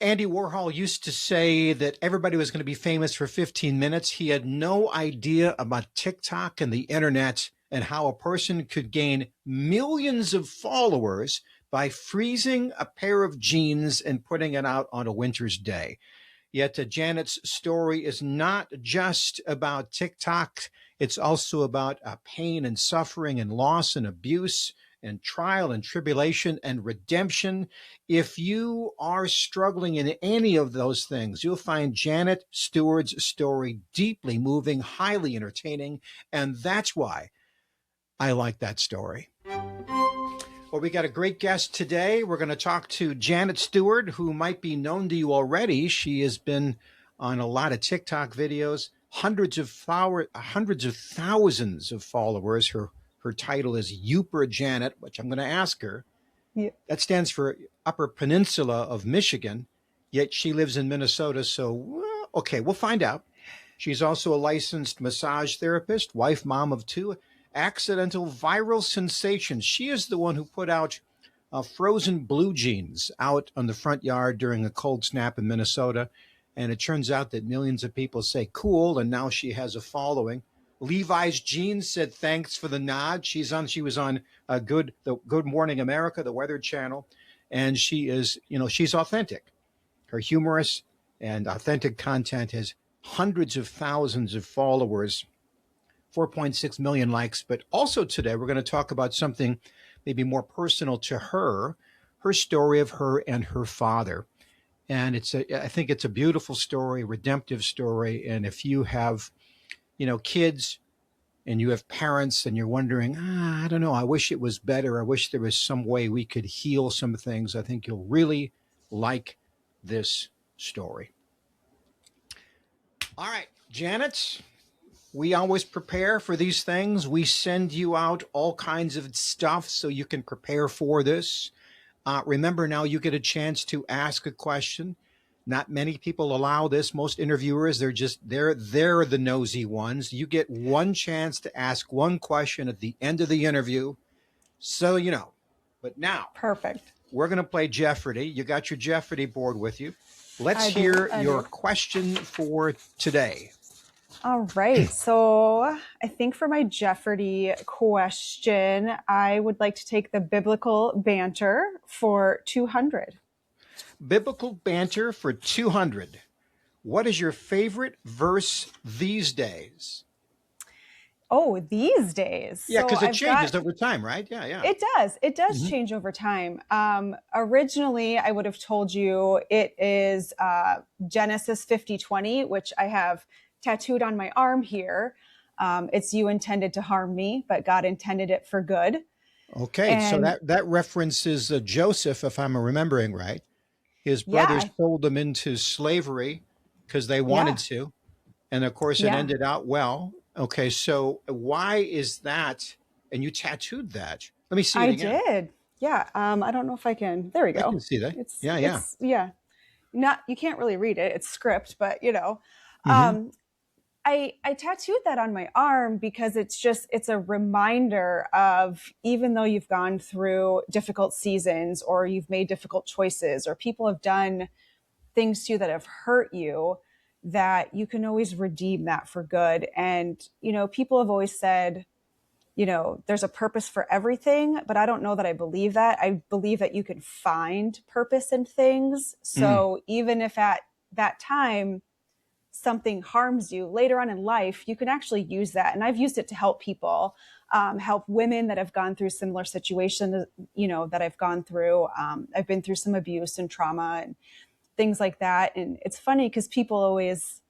Andy Warhol used to say that everybody was going to be famous for 15 minutes. He had no idea about TikTok and the internet and how a person could gain millions of followers by freezing a pair of jeans and putting it out on a winter's day. Yet Janet's story is not just about TikTok. It's also about pain and suffering and loss and abuse and trial and tribulation and redemption. If you are struggling in any of those things, you'll find Janet Steward's story deeply moving, highly entertaining, and that's why I like that story. Well, we got a great guest today. We're going to talk to Janet Steward, who might be known to you already. She has been on a lot of TikTok videos, hundreds of thousands of followers. Her title is Yooper Janet, which I'm going to ask her. Yeah. That stands for Upper Peninsula of Michigan, yet she lives in Minnesota. So, okay, we'll find out. She's also a licensed massage therapist, wife, mom of two, accidental viral sensation. She is the one who put out frozen blue jeans out on the front yard during a cold snap in Minnesota. And it turns out that millions of people say cool, and now she has a following. Levi's Jeans said thanks for the nod. She was on Good Morning America, the Weather Channel, and she is, she's authentic. Her humorous and authentic content has hundreds of thousands of followers, 4.6 million likes. But also today, we're going to talk about something maybe more personal to her story of her and her father. And I think it's a beautiful story, redemptive story. And if you have, kids and you have parents and you're wondering, I don't know, I wish it was better. I wish there was some way we could heal some things. I think you'll really like this story. All right, Janet, we always prepare for these things. We send you out all kinds of stuff so you can prepare for this. Remember, now you get a chance to ask a question. Not many people allow this. Most interviewers, they're the nosy ones. You get one chance to ask one question at the end of the interview. So, but now. Perfect. We're going to play Jeopardy. You got your Jeopardy board with you. Let's hear your question for today. All right. So I think for my Jeopardy question, I would like to take the biblical banter for 200. Biblical banter for 200. What is your favorite verse these days? Oh, these days. Yeah, because it changes over time, right? Yeah. It does. It does change over time. Originally, I would have told you it is Genesis 50:20, which I have tattooed on my arm here. It's you intended to harm me, but God intended it for good. Okay, so that references Joseph, if I'm remembering right. His brothers sold him into slavery because they wanted to. And of course, it ended out well. Okay, so why is that? And you tattooed that. Let me see it again. I did. Yeah. I don't know if I can. There we go. I can see that. Yeah. You can't really read it. It's script, but I tattooed that on my arm because it's a reminder of, even though you've gone through difficult seasons or you've made difficult choices or people have done things to you that have hurt you, that you can always redeem that for good. And, people have always said, there's a purpose for everything, but I don't know that I believe that. I believe that you can find purpose in things. So even if at that time, something harms you later on in life, you can actually use that. And I've used it to help people, help women that have gone through similar situations, that I've gone through. I've been through some abuse and trauma and things like that. And it's funny because people always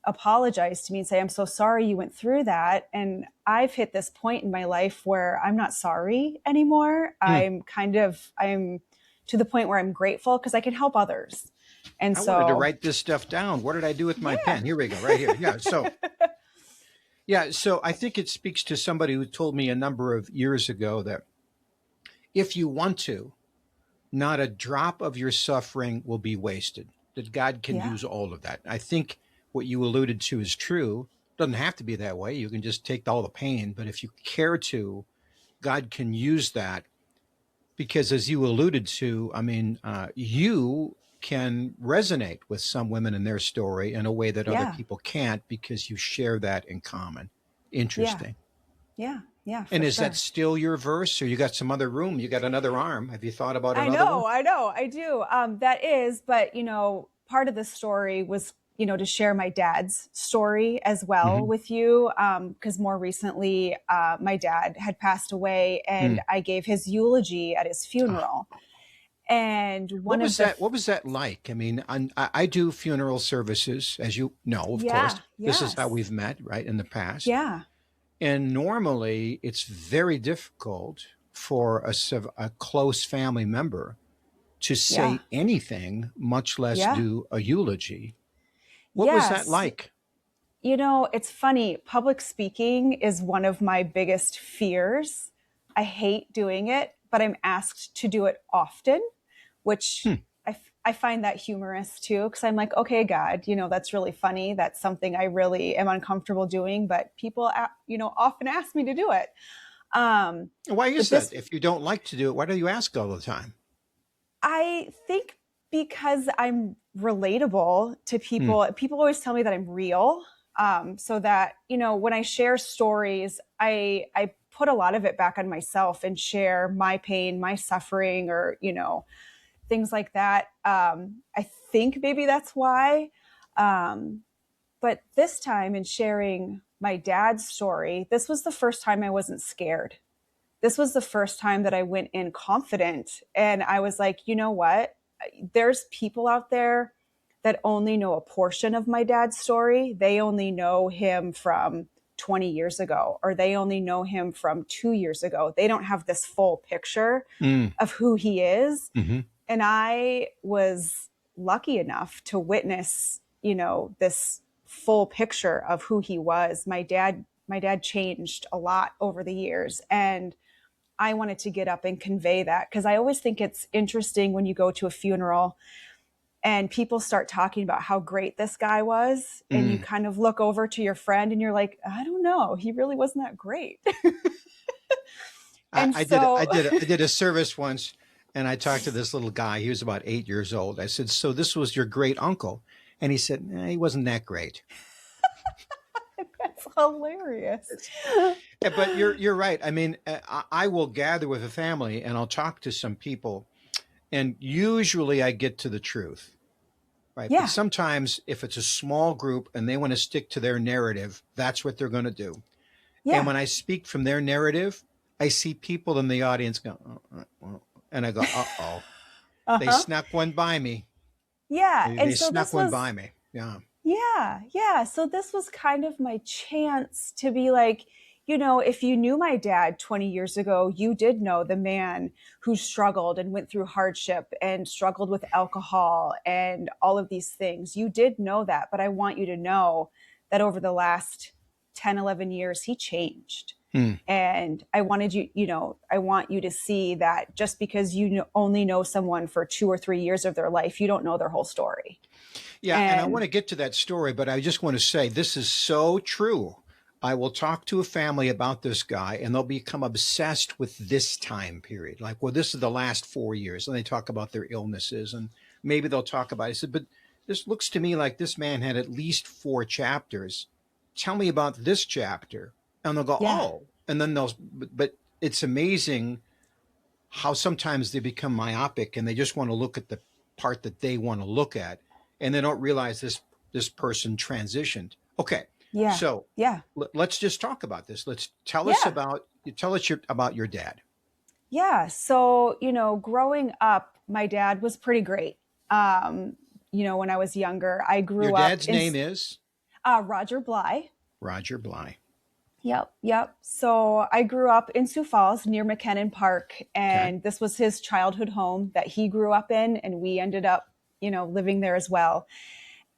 apologize to me and say, I'm so sorry you went through that. And I've hit this point in my life where I'm not sorry anymore. I'm to the point where I'm grateful because I can help others. And I wanted to write this stuff down. What did I do with my pen? Here we go, right here. So I think it speaks to somebody who told me a number of years ago that if you want to, not a drop of your suffering will be wasted, that God can use all of that. I think what you alluded to is true. It doesn't have to be that way. You can just take all the pain, but if you care to, God can use that because, as you alluded to, you can resonate with some women in their story in a way that other Yeah. people can't because you share that in common. Yeah. Interesting. Yeah. Yeah, And for is that sure. still your verse, or you got some other room? You got another arm? Have you thought about I another one? know, I do. That is, but part of the story was, to share my dad's story as well Mm-hmm. with you. Because more recently, my dad had passed away, and Mm. I gave his eulogy at his Ah, funeral. And what one of was the, that? What was that like? I mean, I do funeral services, as you know, of course. yeah, This is how yes, we've met, right, in the past. yeah, And normally it's very difficult for a close family member to yeah, say anything, much less yeah, do a eulogy. What was that yes. like? It's funny. Public speaking is one of my biggest fears. I hate doing it, but I'm asked to do it often, which Hmm. I find that humorous too, because I'm like, okay, God, that's really funny. That's something I really am uncomfortable doing, but people, often ask me to do it. Um, Why is but that? this, If you don't like to do it, why do you ask all the time? I think because I'm relatable to Hmm. people always tell me that I'm real. So that, when I share stories, I put a lot of it back on myself and share my pain, my suffering, or, things like that. I think maybe that's why. Um, but this time in sharing my dad's story, this was the first time I wasn't scared. This was the first time that I went in confident, and I was like, you know what? There's people out there that only know a portion of my dad's story. They only know him from 20 years ago, or they only know him from 2 years ago. They don't have this full picture Mm. of who he is. Hmm. And I was lucky enough to witness, this full picture of who he was. My dad changed a lot over the years, and I wanted to get up and convey that, because I always think it's interesting when you go to a funeral and people start talking about how great this guy was, and you Mm. kind of look over to your friend and you're like, I don't know, he really wasn't that great. I, And I did so I did I did a service once, and I talked to this little guy. He was about 8 years old. I said, "So this was your great uncle?" And he said, "He wasn't that great." that's hilarious. Yeah, but you're right. I mean, I will gather with a family and I'll talk to some people, and usually I get to the truth, right? But Yeah, sometimes if it's a small group and they want to stick to their narrative, that's what they're going to do. And yeah, when I speak from their narrative, I see people in the audience go, well, and I go, uh-oh, they uh-huh, snuck one by me. yeah. They And so snuck this one was, by me. Yeah. yeah, yeah. So this was kind of my chance to be like, if you knew my dad 20 years ago, you did know the man who struggled and went through hardship and struggled with alcohol and all of these things. You did know that, but I want you to know that over the last 10, 11 years, he changed. Hmm. And I want you to see that just because only know someone for 2 or 3 years of their life, you don't know their whole story. Yeah, and I want And to get to that story, but I just want to say this is so true. I will talk to a family about this guy and they'll become obsessed with this time period. Like, well, this is the last 4 years. And they talk about their illnesses and maybe they'll talk about it. I said, but this looks to me like this man had at least 4 chapters. Tell me about this chapter. And they'll go, yeah, oh. And then but it's amazing how sometimes they become myopic and they just want to look at the part that they want to look at, and they don't realize this person transitioned. Okay, yeah, so yeah, let's just talk about this. Let's yeah, tell us about your dad. yeah. So, growing up, my dad was pretty great. When I was younger, I Your grew up dad's in name is Roger Bly. Roger Bly. Yep, yep. So I grew up in Sioux Falls near McKinnon Park, Okay. and this was his childhood home that he grew up in, and we ended up, living there as well.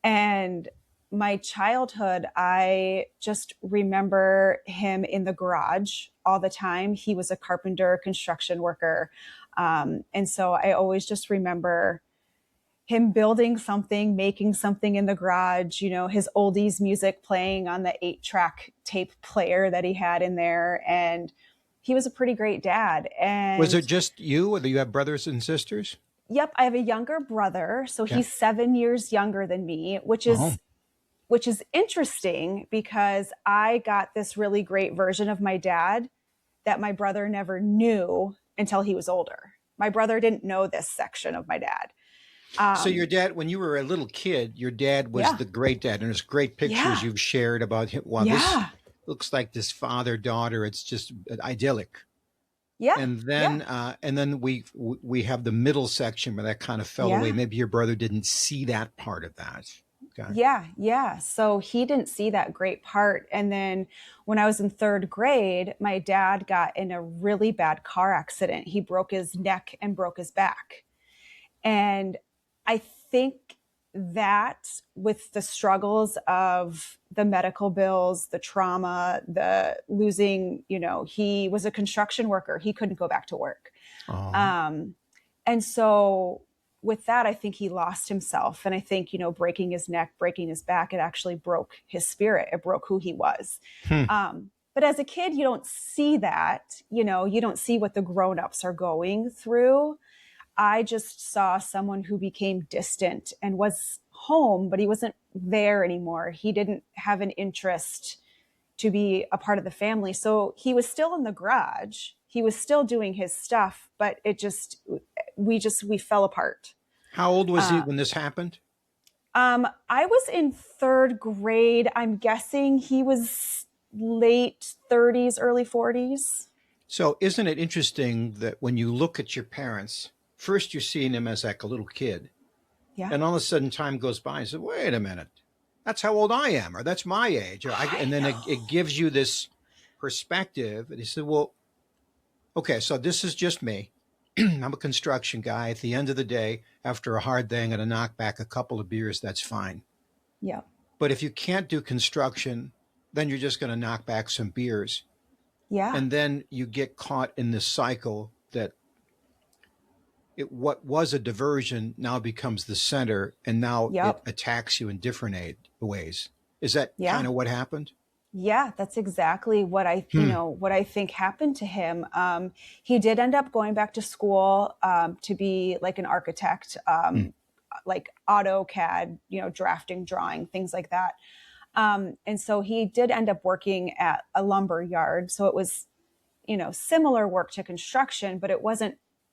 And my childhood, I just remember him in the garage all the time. He was a carpenter, construction worker. And so I always just remember him building something, making something in the garage, his oldies music playing on the 8-track tape player that he had in there. And he was a pretty great dad. Was it And just you, or do you have brothers and sisters? Yep, I have a younger brother, so Okay. he's 7 years younger than me, Oh, which is interesting because I got this really great version of my dad that my brother never knew until he was older. My brother didn't know this section of my dad. so your Um, dad, when you were a little kid, your dad was yeah, the great dad, and there's great pictures yeah, you've shared about him. Wow, this yeah, looks like this father-daughter. It's just idyllic. yeah, yeah, And then we have the middle section where that kind of fell away. yeah. Maybe your brother didn't see that part of that. Okay. Yeah, yeah. So he didn't see that great part. And then when I was in third grade, my dad got in a really bad car accident. He broke his neck and broke his back. And I think that with the struggles of the medical bills, the trauma, the losing, he was a construction worker. He couldn't go back to work. Oh, Um, and so with that, I think he lost himself. And I think, breaking his neck, breaking his back, it actually broke his spirit. It broke who he was. hmm. But as a kid, you don't see that, you don't see what the grown-ups are going through. I just saw someone who became distant and was home, but he wasn't there anymore. He didn't have an interest to be a part of the family. So he was still in the garage. He was still doing his stuff, but we fell apart. How old was he Uh, when this happened? I was in third grade. I'm guessing he was late 30s, early 40s. So isn't it interesting that when you look at your parents, first you're seeing them as like a little kid, Yeah. and all of a sudden time goes by and say, wait a minute, that's how old I am, or that's my age. I And then know. it gives you this perspective. And he said, well, okay, so this is just me. I'm a construction guy. At the end of the day, after a hard day, I'm going to knock back a couple of beers. That's fine. Yeah. But if you can't do construction, then you're just going to knock back some beers. Yeah. And then you get caught in this cycle that what was a diversion now becomes the center, and now it Yep. attacks you in different ways. Is that Yeah. kind of what happened? Yeah, that's exactly Hmm. what I think happened to him. He did end up going back to school to be like an architect, Hmm. like AutoCAD, drafting, drawing, things like that. And so he did end up working at a lumber yard. So it was, similar work to construction, but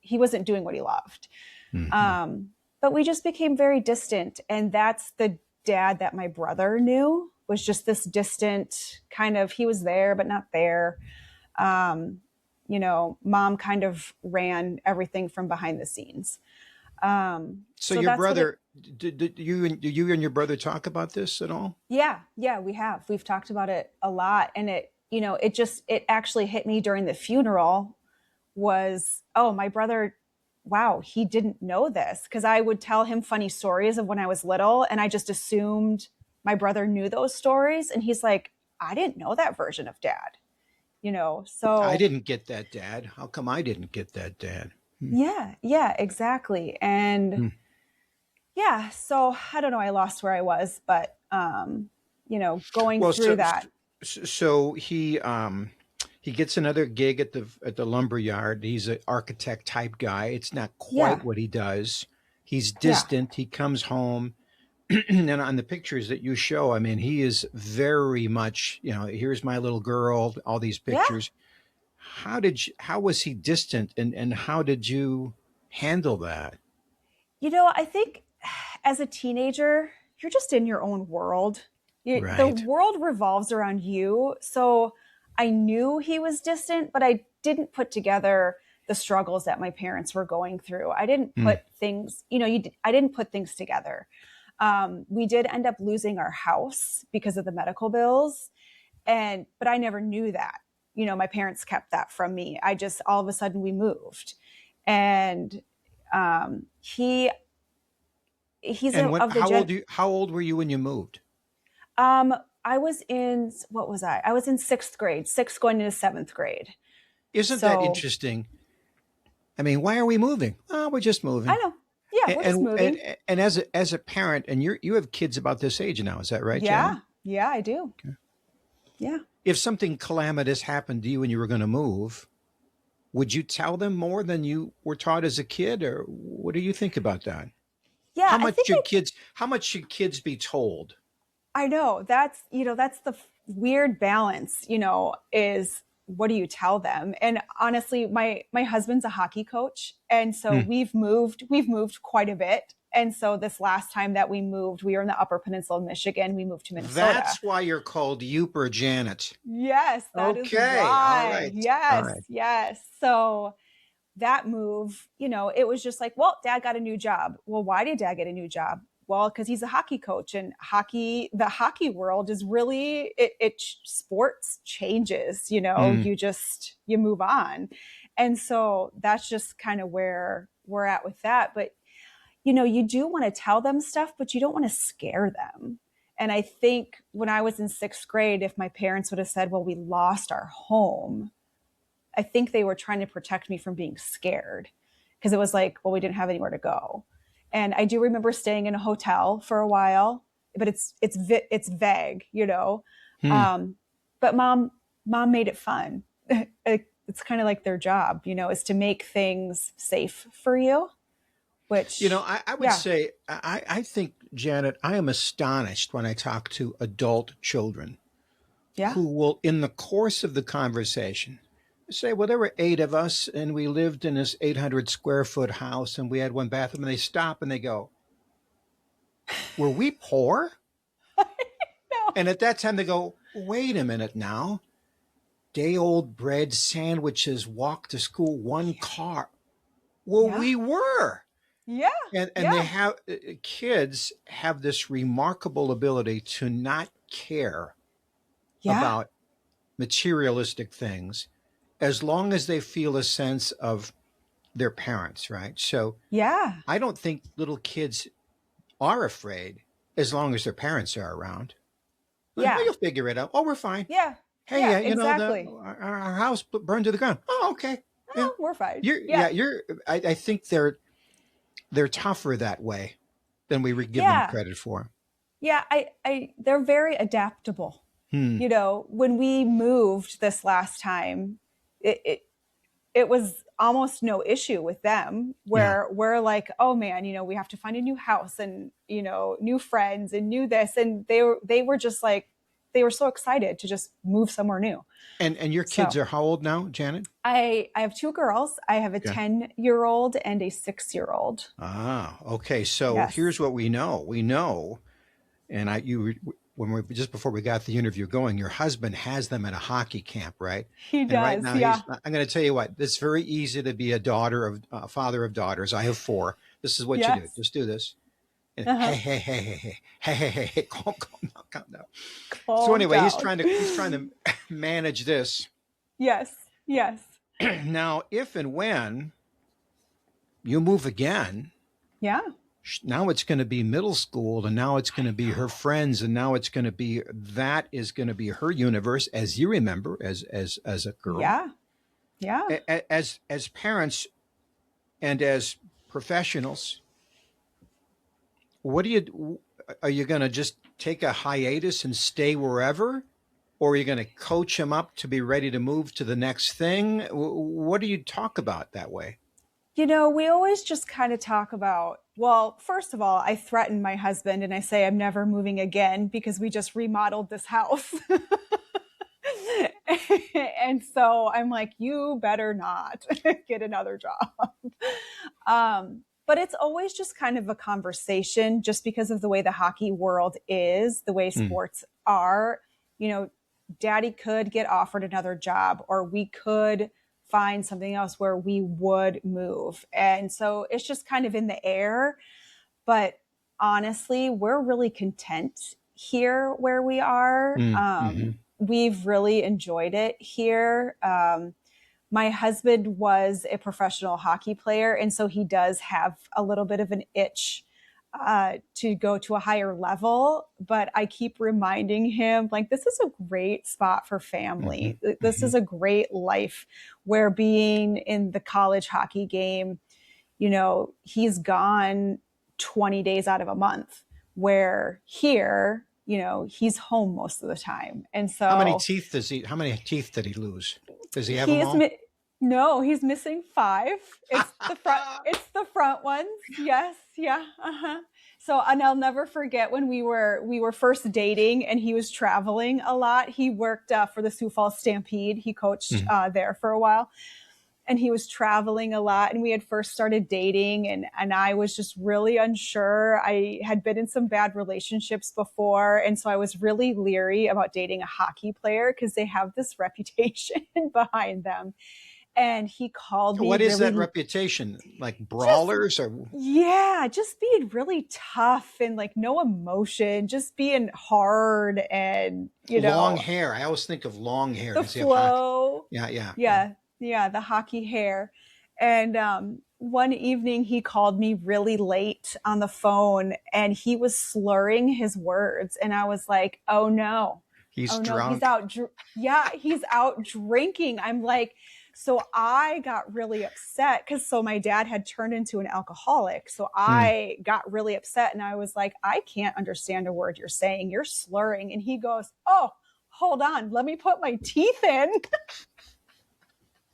he wasn't doing what he loved. Hmm. But we just became very distant. And that's the dad that my brother knew, was just this distant kind of, he was there, but not there. Mom kind of ran everything from behind the scenes. So So your that's what it, brother, did you and your brother talk about this at all? yeah, yeah, we've talked about it a lot. And it actually hit me during the funeral was, oh, my brother, wow, he didn't know this. Because I would tell him funny stories of when I was little, and I just assumed my brother knew those stories. And he's like, I didn't know that version of dad, I so didn't get that, Dad. How come I didn't get that, Dad? Hmm. yeah, yeah, exactly. And Hmm. yeah, so I don't know, I lost where I was, but going Well, through so that. so he gets another gig at the lumber yard. He's an architect type guy. It's not quite Yeah, what he does. He's yeah, distant. He comes home, and on the pictures that you show, I mean, he is very much, here's my little girl, all these yeah. pictures. How was he distant, and how did you handle that? I think as a teenager, you're just in your own world. The Right. world revolves around you. So I knew he was distant, but I didn't put together the struggles that my parents were going through. I didn't Hmm. put things, I didn't put things together. We did end up losing our house because of the medical bills. But I never knew that. My parents kept that from me. All of a sudden we moved. And he's And of the gen. how old were you when you moved? I was in, what was I? I was in sixth grade, sixth going into seventh grade. Isn't that So interesting? I mean, why are we moving? Oh, we're just I moving. know. Yeah, we're just moving. And as a parent, and you have kids about this age now, is that right, Janet? Yeah. Yeah, I do. Yeah. If something calamitous happened to you and you were going to move, would you tell them more than you were taught as a kid, or what do you think about that? Yeah, How much should kids be told? I know that's, that's the weird balance, is what do you tell them? And honestly, my husband's a hockey coach. And so Hmm. we've moved quite a bit. And so this last time that we moved, we were in the Upper Peninsula of Michigan. We moved to Minnesota. That's why you're called Yooper Janet. Yes, that is Okay. All why. right. All Yes, right. yes. So that move, it was just like, well, dad got a new job. Well, why did dad get a new job? Well, because he's a hockey coach, and the hockey world is really, sports changes, Mm. you move on. And so that's just kind of where we're at with that. But, you do want to tell them stuff, but you don't want to scare them. And I think when I was in sixth grade, if my parents would have said, well, we lost our home, I think they were trying to protect me from being scared, because it was like, well, we didn't have anywhere to go. And I do remember staying in a hotel for a while, but it's vague, Hmm. Um, but mom made it fun. It's kind of like their job, is to make things safe for you, which, I would yeah, say, I think, Janet, I am astonished when I talk to adult children yeah, who will, in the course of the conversation, say, well, there were 8 of us and we lived in this 800 square foot house and we had one bathroom. And they stop and they go, were we poor? no, And at that time they go, wait a minute now. Day old bread, sandwiches, walk to school, one car. Well, yeah, we were. yeah, And they yeah, have, kids have this remarkable ability to not care yeah, about materialistic things as long as they feel a sense of their parents, right? So yeah, I don't think little kids are afraid as long as their parents are around. Like, oh, yeah, you'll figure it out. Oh, we're fine. yeah, Hey, yeah, the exactly. our house burned to the ground. Oh, okay. Yeah, Oh, we're fine. you're Yeah, yeah you're. I think they're tougher that way than we would give them yeah, credit for. yeah. They're very adaptable. Hmm. When we moved this last time, it, it, it was almost no issue with them, Yeah. where we're like, oh man, we have to find a new house, and, new friends and new this. And they were just like, they were so excited to just move somewhere new. And your kids So are how old now, Janet? I have two girls. I have a Okay. 10-year-old and a 6-year-old. Ah, okay. So Yes, here's what we know. We know, and when we just before we got the interview going, your husband has them at a hockey camp, right? he And right does. now Yeah. I'm going to tell you what. It's very easy to be a father of daughters. I have 4. This is what you do. Yes. Just do this. And Uh-huh. hey, calm down. So Calm anyway, down. he's trying to manage this. Yes. Yes. Now, if and when you move again, Yeah. now it's going to be middle school, and now it's going to be her friends, and now it's going to be her universe, as you remember, as a girl. Yeah. Yeah. As parents and as professionals, are you going to just take a hiatus and stay wherever? Or are you going to coach them up to be ready to move to the next thing? What do you talk about that way? We always just kind of talk about, well, first of all, I threaten my husband and I say I'm never moving again because we just remodeled this house. And so I'm like, you better not get another job. But it's always just kind of a conversation, just because of the way the hockey world is, the way Mm. sports are. Daddy could get offered another job, or we could find something else where we would move. And so it's just kind of in the air. But honestly, we're really content here where we are. Mm. Hmm. We've really enjoyed it here. My husband was a professional hockey player, and so he does have a little bit of an itch to go to a higher level. But I keep reminding him, like, this is a great spot for Hmm. family. This Hmm. is a great life, where being in the college hockey game, he's gone 20 days out of a month, where here, he's home most of the time. And How many so teeth does he? How many teeth did he lose? Does he have them he's all? No, he's missing 5. It's the front ones. Yes. Yeah. Uh-huh. So, and I'll never forget when we were first dating and he was traveling a lot. He worked for the Sioux Falls Stampede. He coached Mhm. there for a while. And he was traveling a lot, and we had first started dating, and I was just really unsure. I had been in some bad relationships before, and so I was really leery about dating a hockey player because they have this reputation behind them. And he called me What is that really reputation? Like just brawlers or yeah, just being really tough and like no emotion, just being hard and long hair? I always think of long hair the because you have hockey. flow. Yeah, yeah, yeah. Yeah, the hockey hair. And one evening he called me really late on the phone and he was slurring his words. And I was like, oh no, He's oh no, he's drunk. out. Yeah, he's out drinking. I'm like, so I got really upset because so my dad had turned into an alcoholic. So Mm. I got really upset and I was like, I can't understand a word you're saying. You're slurring. And he goes, oh, hold on. Let me put my teeth in.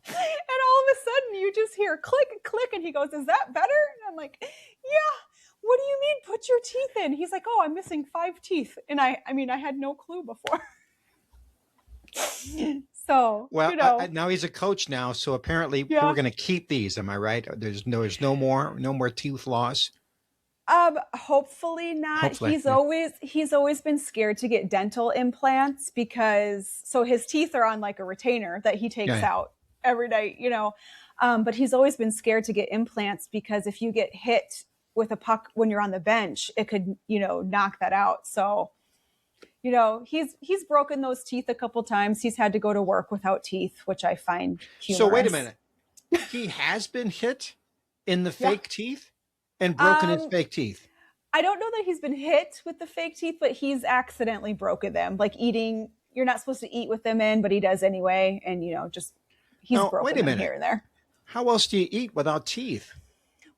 And all of a sudden you just hear click, click. And he goes, is that better? And I'm like, yeah. What do you mean put your teeth in? He's like, oh, I'm missing 5 teeth. And I mean, I had no clue before. So, Well, now he's a coach now, so apparently we're yeah. going to keep these. Am I right? There's no more tooth loss. Hopefully not. Hopefully, He's always been scared to get dental implants because so his teeth are on like a retainer that he yeah, takes yeah. out every day, but he's always been scared to get implants because if you get hit with a puck when you're on the bench, it could, knock that out. So, he's broken those teeth a couple times. He's had to go to work without teeth, which I find So wait a humorous. minute. He has been hit in the Yeah. fake teeth and broken his fake teeth. I don't know that he's been hit with the fake teeth, but he's accidentally broken them. Like eating, you're not supposed to eat with them in, but he does anyway. And, just he's Now, wait broken a them here minute. and there. How else do you eat without teeth?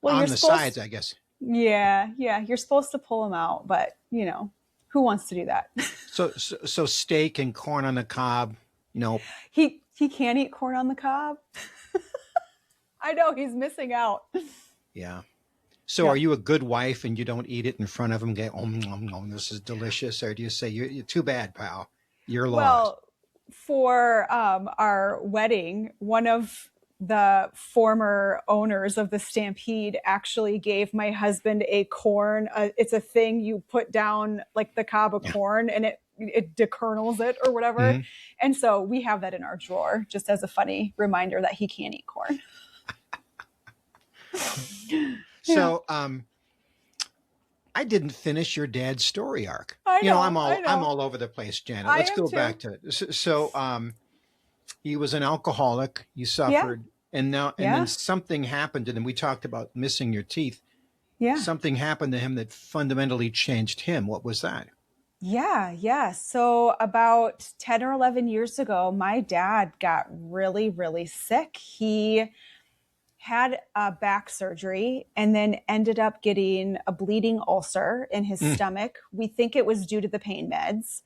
Well, On the sides, I guess. yeah, you're supposed to pull them out, but, who wants to do that? So steak and corn on the cob, He can't eat corn on the cob. I know he's missing out. yeah. So Yeah. are you a good wife and you don't eat it in front of him? Go, oh, no, this is delicious. Or do you say, you're too bad, pal. You're lost. Well, for our wedding, one of the former owners of the Stampede actually gave my husband a corn. It's a thing you put down like the cob of corn and it dekernels it or whatever. Mm-hmm. And so we have that in our drawer just as a funny reminder that he can't eat corn. So, I didn't finish your dad's story arc. I know, I'm I know. all over the place, Janet. I Let's am go too. back to it. So, he was an alcoholic. You suffered, and then something happened to him. We talked about missing your teeth. Yeah. Something happened to him that fundamentally changed him. What was that? Yeah. So about 10 or 11 years ago, my dad got really, really sick. He had a back surgery and then ended up getting a bleeding ulcer in his stomach. We think it was due to the pain meds.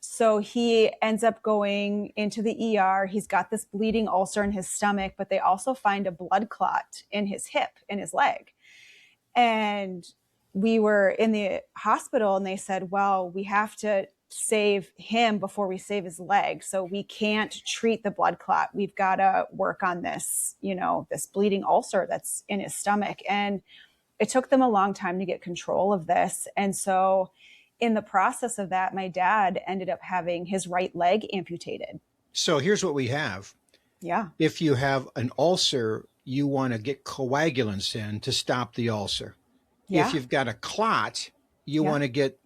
So he ends up going into the ER. He's got this bleeding ulcer in his stomach, but they also find a blood clot in his hip, in his leg. And we were in the hospital and they said, well, we have to save him before we save his leg. So we can't treat the blood clot. We've got to work on this, this bleeding ulcer that's in his stomach. And it took them a long time to get control of this. And so in the process of that, my dad ended up having his right leg amputated. So here's what we have. Yeah. If you have an ulcer, you want to get coagulants in to stop the ulcer. Yeah. If you've got a clot, you want to get,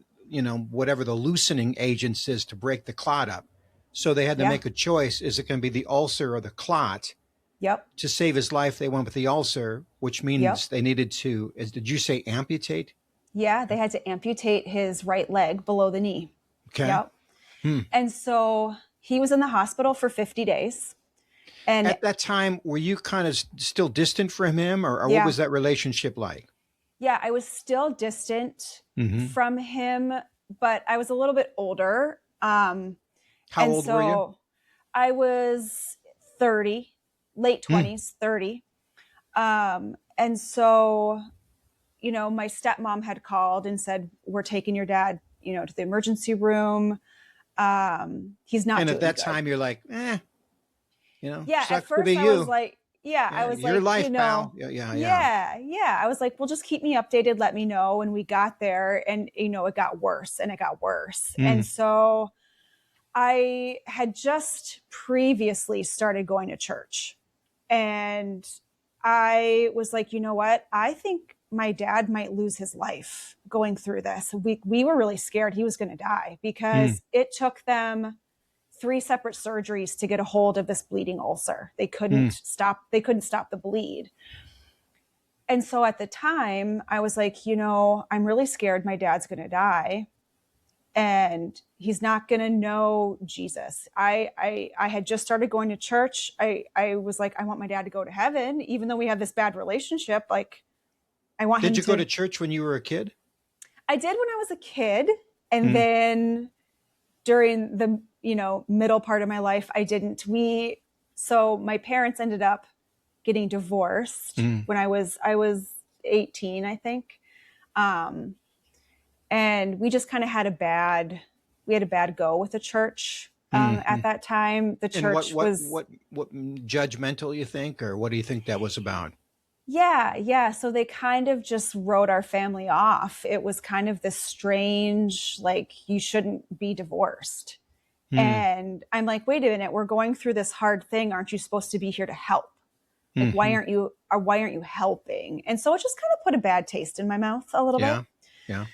whatever the loosening agents is to break the clot up. So they had to make a choice. Is it going to be the ulcer or the clot? Yep. To save his life, they went with the ulcer, which means they needed to, did you say amputate? Yeah, they had to amputate his right leg below the knee. Okay. Yep. And so he was in the hospital for 50 days. And at that time, were you kind of still distant from him or what was that relationship like? Yeah, I was still distant from him, but I was a little bit older. How old were you? I was 30, late 20s, 30. And so, you know, my stepmom had called and said, we're taking your dad, you know, to the emergency room. He's not And doing at that good. time, you're like, you know, Yeah. At sucks to be first I was you. like, yeah, I Yeah, was your like, you life, know, pal. Yeah. yeah. I was like, well, just keep me updated. Let me know. And we got there and, you know, it got worse and it got worse. And Mm. so I had just previously started going to church, and I was like, you know what? I think my dad might lose his life going through this. We were really scared he was going to die Mm. because it took them 3 separate surgeries to get a hold of this bleeding ulcer. They couldn't Mm. stop the bleed. And so at the time, I was like, you know, I'm really scared my dad's going to die and he's not going to know Jesus. I had just started going to church. I was like, I want my dad to go to heaven, even though we have this bad relationship. Like, I want Did him you go to to. church when you were a kid? I did when I was a kid, and Mm. then during the, you know, middle part of my life, I didn't. So my parents ended up getting divorced Mm. when I was 18, I think. And we just kind of had a bad go with the church. At Mm. that time, the And church was, what judgmental you think, or what do you think that was about? yeah. So they kind of just wrote our family off. It was kind of this strange, like, you shouldn't be divorced. Mm. And I'm like, wait a minute, we're going through this hard thing. Aren't you supposed to be here to help? Like, Mm-hmm. why aren't you helping? And so it just kind of put a bad taste in my mouth a little bit. Yeah.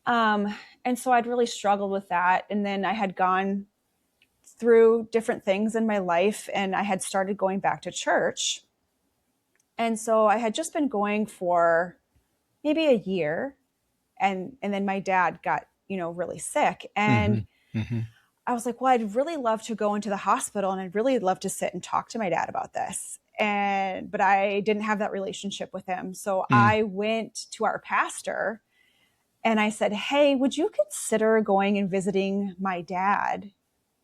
Yeah. And so I'd really struggled with that. And then I had gone through different things in my life and I had started going back to church. And so I had just been going for maybe a year, and then my dad got, you know, really sick. Mm-hmm. And Mm-hmm. I was like, well, I'd really love to go into the hospital and I'd really love to sit and talk to my dad about this. But I didn't have that relationship with him. So Mm. I went to our pastor and I said, hey, would you consider going and visiting my dad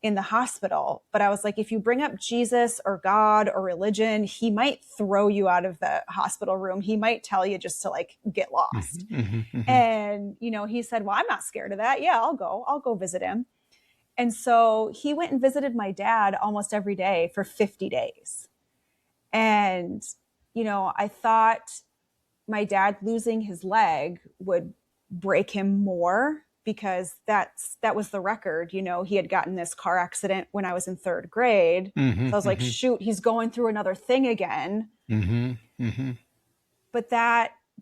in the hospital? But I was like, if you bring up Jesus or God or religion, he might throw you out of the hospital room. He might tell you just to, like, get lost. Mm-hmm. Mm-hmm. Mm-hmm. And, you know, he said, well, I'm not scared of that. Yeah, I'll go visit him. And so he went and visited my dad almost every day for 50 days. And, you know, I thought my dad losing his leg would break him more because that was the record. You know, he had gotten this car accident when I was in 3rd grade. Mm-hmm. So I was like, Mm-hmm. shoot, he's going through another thing again. Mm-hmm. Mm-hmm. But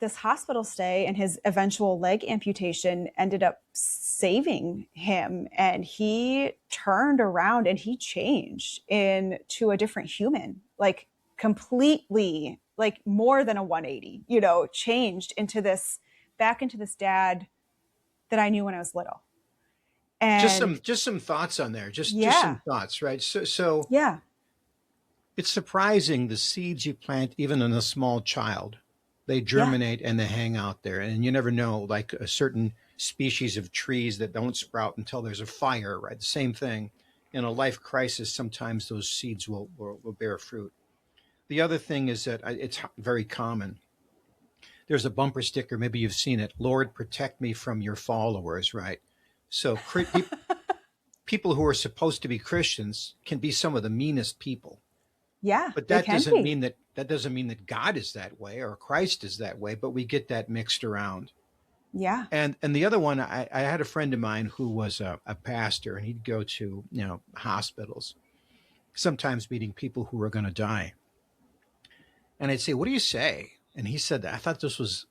this hospital stay and his eventual leg amputation ended up saving him, and he turned around and he changed into a different human, like completely, like more than a 180, you know, changed into this, back into this dad that I knew when I was little. And Just some thoughts on there. Just some yeah, thoughts, right? So yeah, it's surprising the seeds you plant, even in a small child, they yeah, germinate and they hang out there. And you never know, like a certain species of trees that don't sprout until there's a fire, right? The same thing. In a life crisis, sometimes those seeds will bear fruit. The other thing is that it's very common. There's a bumper sticker, maybe you've seen it: Lord, protect me from your followers, right? So people who are supposed to be Christians can be some of the meanest people. yeah, But they that can doesn't be. mean that God is that way or Christ is that way, but we get that mixed around. Yeah, And the other one, I had a friend of mine who was a pastor, and he'd go to, you know, hospitals, sometimes meeting people who were going to die. And I'd say, what do you say? And he said that. I thought this was,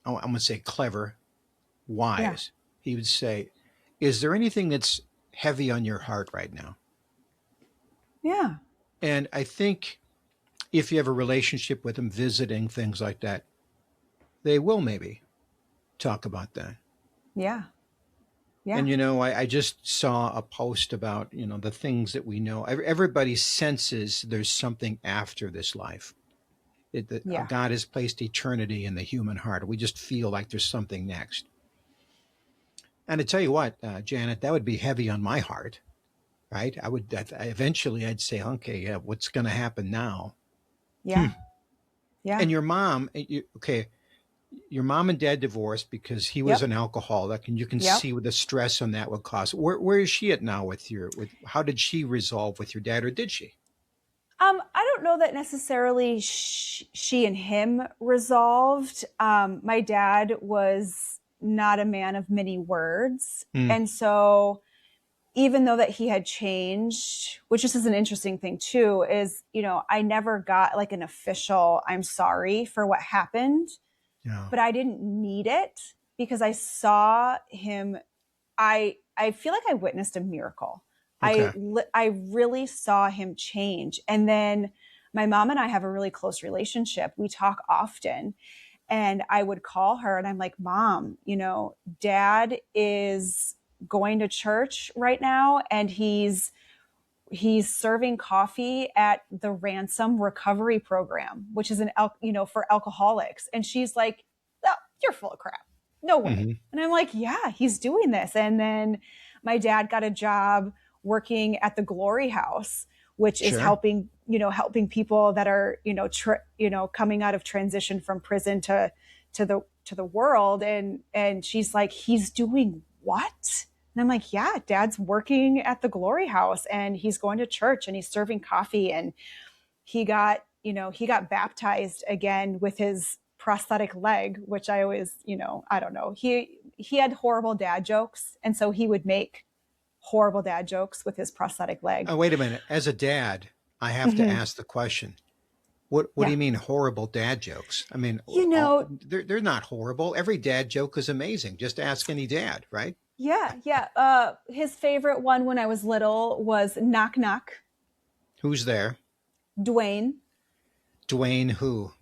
I'm going to say, clever, yeah, wise. He would say, is there anything that's heavy on your heart right now? yeah, And I think if you have a relationship with them, visiting, things like that, they will maybe talk about that. yeah, And, yeah, you know, I just saw a post about, you know, the things that we know. Everybody senses there's something after this life. yeah, God has placed eternity in the human heart. We just feel like there's something next. And to tell you what, Janet, that would be heavy on my heart. right? Eventually I'd say, okay, yeah, what's going to happen now? Yeah. Yeah. And your mom, okay, your mom and dad divorced because he was Yep. an alcoholic, and you can Yep. see what the stress on that would cause. Where is she at now how did she resolve with your dad, or did she? I don't know that necessarily she and him resolved. My dad was not a man of many words. Mm, And so even though that he had changed, which is an interesting thing too, is, I never got like an official, I'm sorry for what happened, yeah. but I didn't need it because I saw him. I feel like I witnessed a miracle. Okay. I really saw him change. And then my mom and I have a really close relationship. We talk often, and I would call her and I'm like, Mom, dad is going to church right now, and he's serving coffee at the Ransom Recovery Program, which is for alcoholics. And she's like, oh, you're full of crap. No way. Hmm. And I'm like, yeah, he's doing this. And then my dad got a job working at the Glory House, which is Sure. helping people that are, coming out of transition from prison to the world. And she's like, he's doing what? And I'm like, yeah, dad's working at the Glory House, and he's going to church, and he's serving coffee, and he got baptized again with his prosthetic leg, which I always, I don't know. He had horrible dad jokes, and so he would make horrible dad jokes with his prosthetic leg. Oh, wait a minute. As a dad, I have to ask the question. What do you mean horrible dad jokes? I mean, they're not horrible. Every dad joke is amazing. Just ask any dad, right? Yeah. His favorite one when I was little was knock, knock. Who's there? Dwayne. Dwayne who?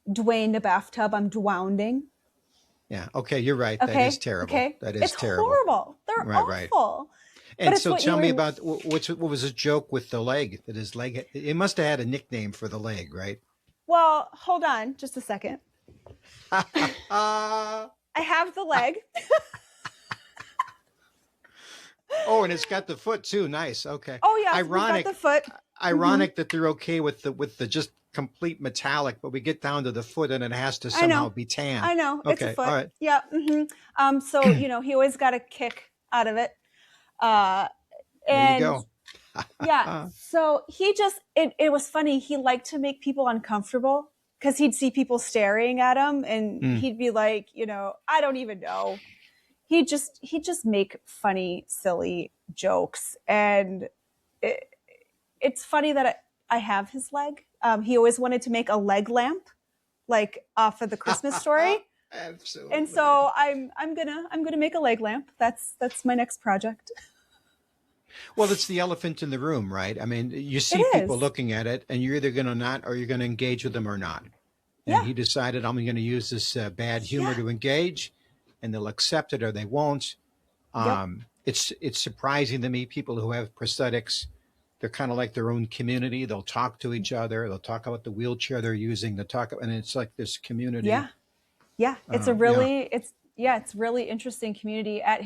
Dwayne the bathtub. I'm drowning. Yeah. Okay. You're right. Okay. That is terrible. Okay. That is it's terrible. Horrible. They're right, awful. Right. And so tell me about what was a joke with the leg, that his leg, it must have had a nickname for the leg, right? Well, hold on just a second. I have the leg. Oh, and it's got the foot too. Nice. Okay. Oh yeah. Ironic. Got the foot. Ironic that they're okay with the just complete metallic, but we get down to the foot and it has to somehow be tan. I know. Okay. It's a foot. All right. Yeah. Mm-hmm. So he always got a kick out of it. There you go. Yeah. So it was funny. He liked to make people uncomfortable because he'd see people staring at him, and he'd be like, I don't even know. He'd just make funny, silly jokes. And it's funny that I have his leg. He always wanted to make a leg lamp, like off of the Christmas Story. Absolutely. And so I'm gonna make a leg lamp. That's my next project. Well, it's the elephant in the room, right? I mean, you see people looking at it, and you're either going to not, or you're going to engage with them or not. And he decided, I'm going to use this bad humor to engage, and they'll accept it or they won't. It's surprising to me, people who have prosthetics, they're kind of like their own community. They'll talk to each other. They'll talk about the wheelchair they're using. And it's like this community. Yeah. Yeah. It's it's really interesting community. At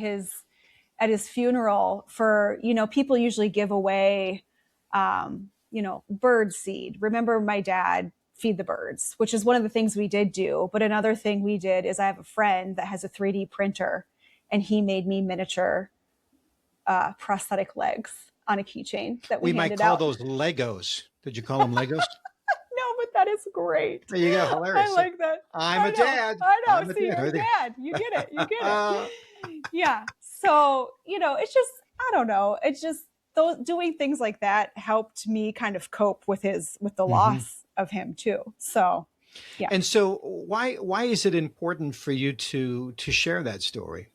his funeral, for, people usually give away, bird seed. Remember, my dad feed the birds, which is one of the things we did do. But another thing we did is I have a friend that has a 3D printer, and he made me miniature prosthetic legs on a keychain that we might handed call out. those Legos. Did you call them Legos? No, but that is great. There you go. Hilarious. I like that. I'm a dad. I know. I'm a See, you're a dad. dad. You get it. You get it. Yeah. So, it's just, I don't know. It's just doing things like that helped me kind of cope with the loss of him too. So, yeah. And so why is it important for you to share that story?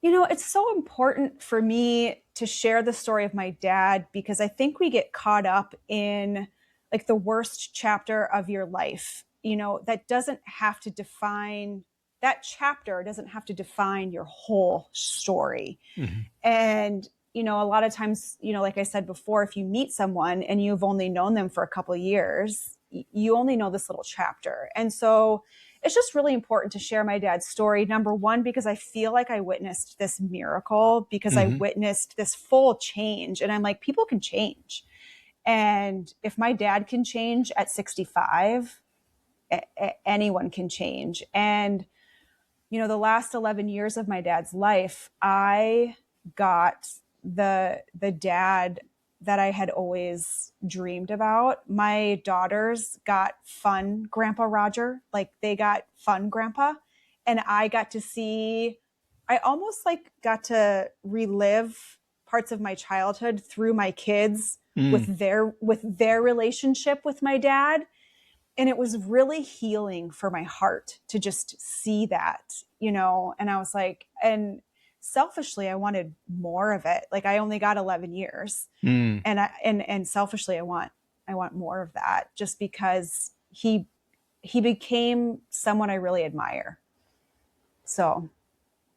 It's so important for me to share the story of my dad, because I think we get caught up in like the worst chapter of your life, that doesn't have to define that chapter doesn't have to define your whole story. And, a lot of times, like I said before, if you meet someone and you've only known them for a couple of years, you only know this little chapter. And so it's just really important to share my dad's story. Number one, because I feel like I witnessed this miracle, because I witnessed this full change. And I'm like, people can change. And if my dad can change at 65, anyone can change. And, you know, the last 11 years of my dad's life, I got the dad that I had always dreamed about. My daughters got fun Grandpa Roger, like they got fun Grandpa. And I got to see, I almost like got to relive parts of my childhood through my kids with their relationship with my dad. And it was really healing for my heart to just see that, you know. And I was like, and selfishly, I wanted more of it. Like I only got 11 years, and selfishly, I want more of that, just because he became someone I really admire. So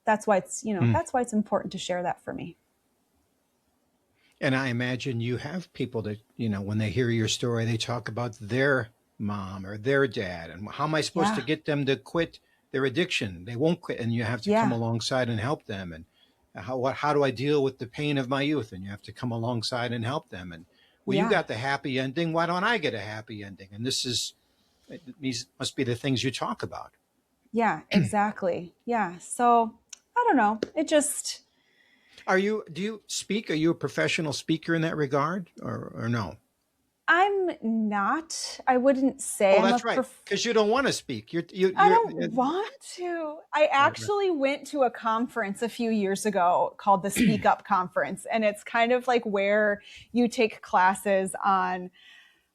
that's why it's, you know, that's why it's important to share that for me. And I imagine you have people that, you know, when they hear your story, they talk about their mom or their dad, and how am I supposed to get them to quit their addiction? They won't quit, and you have to come alongside and help them. And how do I deal with the pain of my youth? And you have to come alongside and help them. And well, you got the happy ending. Why don't I get a happy ending? And these must be the things you talk about. Yeah, exactly. Yeah. So I don't know. It just. Do you speak? Are you a professional speaker in that regard, or no? I'm not. I wouldn't say. Oh, that's right. Because you don't want to speak. I don't want to. I actually went to a conference a few years ago called the Speak Up Conference. And it's kind of like where you take classes on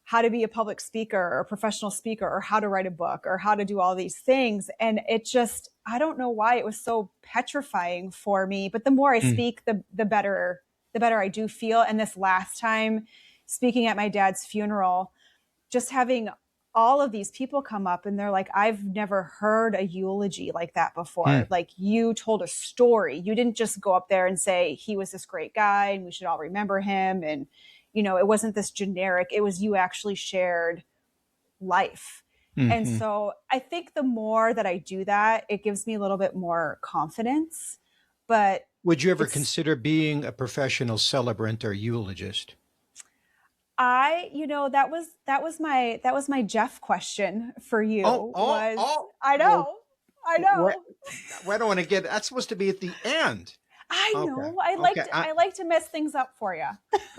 how to be a public speaker or a professional speaker, or how to write a book, or how to do all these things. And it just, I don't know why it was so petrifying for me. But the more I speak, the better I do feel. And this last time, speaking at my dad's funeral, just having all of these people come up and they're like, I've never heard a eulogy like that before. Like, you told a story. You didn't just go up there and say, he was this great guy and we should all remember him. And, you know, it wasn't this generic, it was, you actually shared life. And so I think the more that I do that, it gives me a little bit more confidence. But would you ever consider being a professional celebrant or eulogist? You know, that was my Jeff question for you. I know. I don't want to get, that's supposed to be at the end. I know. I like to mess things up for you.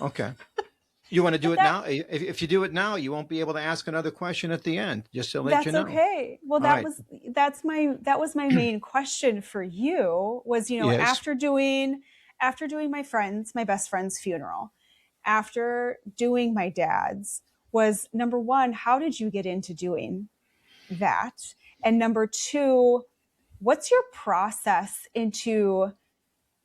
Okay. You want to do it now? If you do it now, you won't be able to ask another question at the end, just to let you know. That's okay. Well, that was my main question for you was, you know, after doing my best friend's funeral, after doing my dad's, was number one, how did you get into doing that? And number two, what's your process into,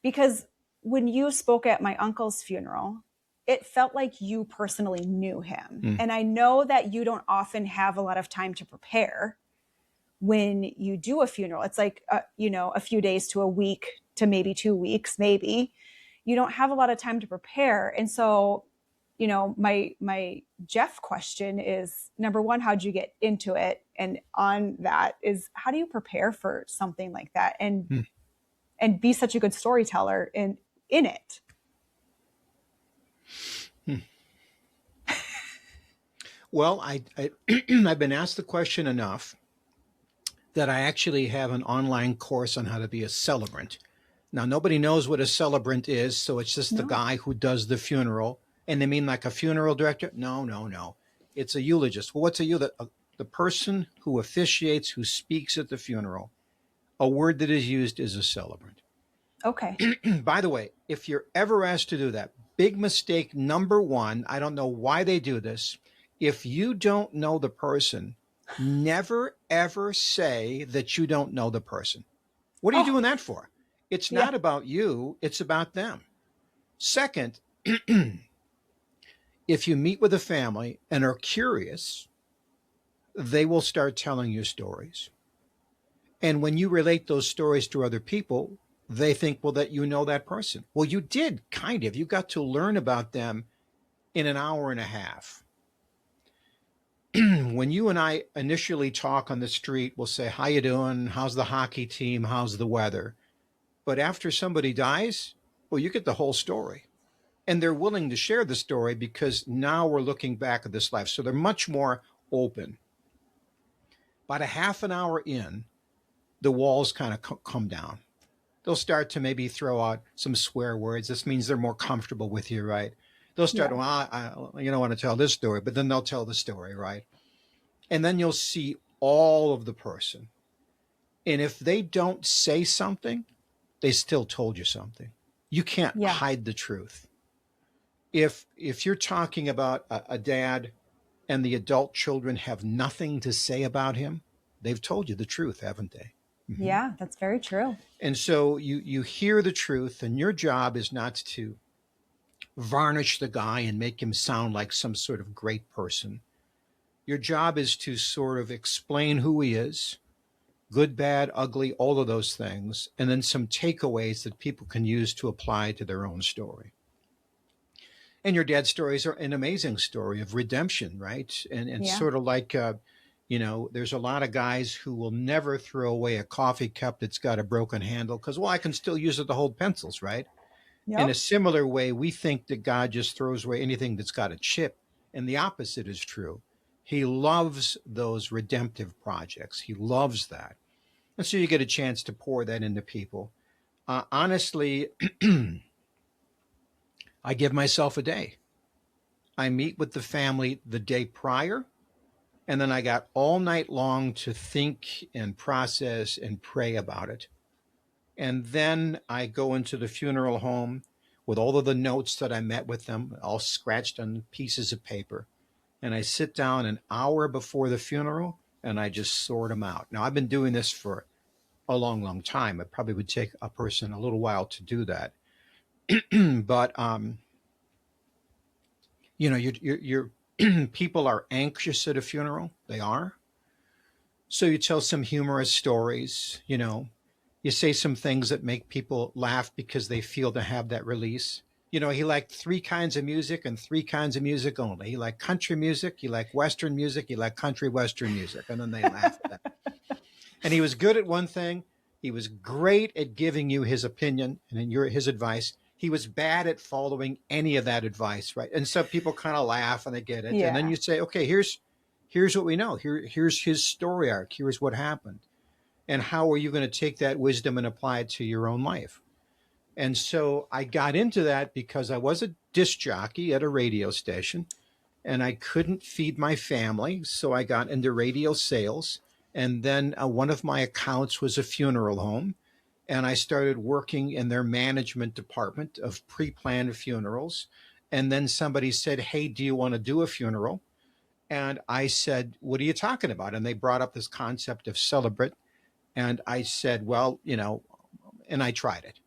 because when you spoke at my uncle's funeral, it felt like you personally knew him. And I know that you don't often have a lot of time to prepare when you do a funeral. It's like, you know, a few days to a week to maybe 2 weeks, maybe. You don't have a lot of time to prepare. And so, you know, my Jeff question is, number one, how'd you get into it? And on that is, how do you prepare for something like that and be such a good storyteller in it? Well, I've been asked the question enough that I actually have an online course on how to be a celebrant. Now, nobody knows what a celebrant is, so it's just the guy who does the funeral. And they mean like a funeral director? No. It's a eulogist. Well, what's a eulogist? The person who officiates, who speaks at the funeral. A word that is used is a celebrant. Okay. By the way, if you're ever asked to do that, big mistake number one, I don't know why they do this. If you don't know the person, never, ever say that you don't know the person. What are you doing that for? It's not about you. It's about them. Second, if you meet with a family and are curious, they will start telling you stories. And when you relate those stories to other people, they think, well, that you know that person. Well, you did, kind of. You got to learn about them in an hour and a half. when you and I initially talk on the street, we'll say, how you doing? How's the hockey team? How's the weather? But after somebody dies, well, you get the whole story. And they're willing to share the story because now we're looking back at this life. So they're much more open. About a half an hour in, the walls kind of come down. They'll start to maybe throw out some swear words. This means they're more comfortable with you, right? They'll start, you don't want to tell this story, but then they'll tell the story, right? And then you'll see all of the person. And if they don't say something, they still told you something. You can't hide the truth. If you're talking about a dad and the adult children have nothing to say about him, they've told you the truth, haven't they? Mm-hmm. Yeah, that's very true. And so you hear the truth, and your job is not to varnish the guy and make him sound like some sort of great person. Your job is to sort of explain who he is, good, bad, ugly, all of those things, and then some takeaways that people can use to apply to their own story. And your dad's stories are an amazing story of redemption, right? And sort of like, there's a lot of guys who will never throw away a coffee cup that's got a broken handle because, well, I can still use it to hold pencils, right? Yep. In a similar way, we think that God just throws away anything that's got a chip. And the opposite is true. He loves those redemptive projects. He loves that. And so you get a chance to pour that into people. Honestly, I give myself a day. I meet with the family the day prior, and then I got all night long to think and process and pray about it. And then I go into the funeral home with all of the notes that I met with them, all scratched on pieces of paper. And I sit down an hour before the funeral, and I just sort them out. Now, I've been doing this for a long, long time. It probably would take a person a little while to do that. But, your people are anxious at a funeral. They are. So you tell some humorous stories, you say some things that make people laugh because they feel to have that release. He liked 3 kinds of music and 3 kinds of music only. He liked country music, he liked Western music, he liked country Western music. And then they laughed at that. And he was good at one thing. He was great at giving you his opinion and his advice. He was bad at following any of that advice, right? And so people kind of laugh and they get it. Yeah. And then you say, okay, here's what we know. Here's his story arc. Here's what happened. And how are you going to take that wisdom and apply it to your own life? And so I got into that because I was a disc jockey at a radio station and I couldn't feed my family. So I got into radio sales. And then one of my accounts was a funeral home. And I started working in their management department of pre-planned funerals. And then somebody said, hey, do you want to do a funeral? And I said, what are you talking about? And they brought up this concept of celebrate. And I said, well, and I tried it.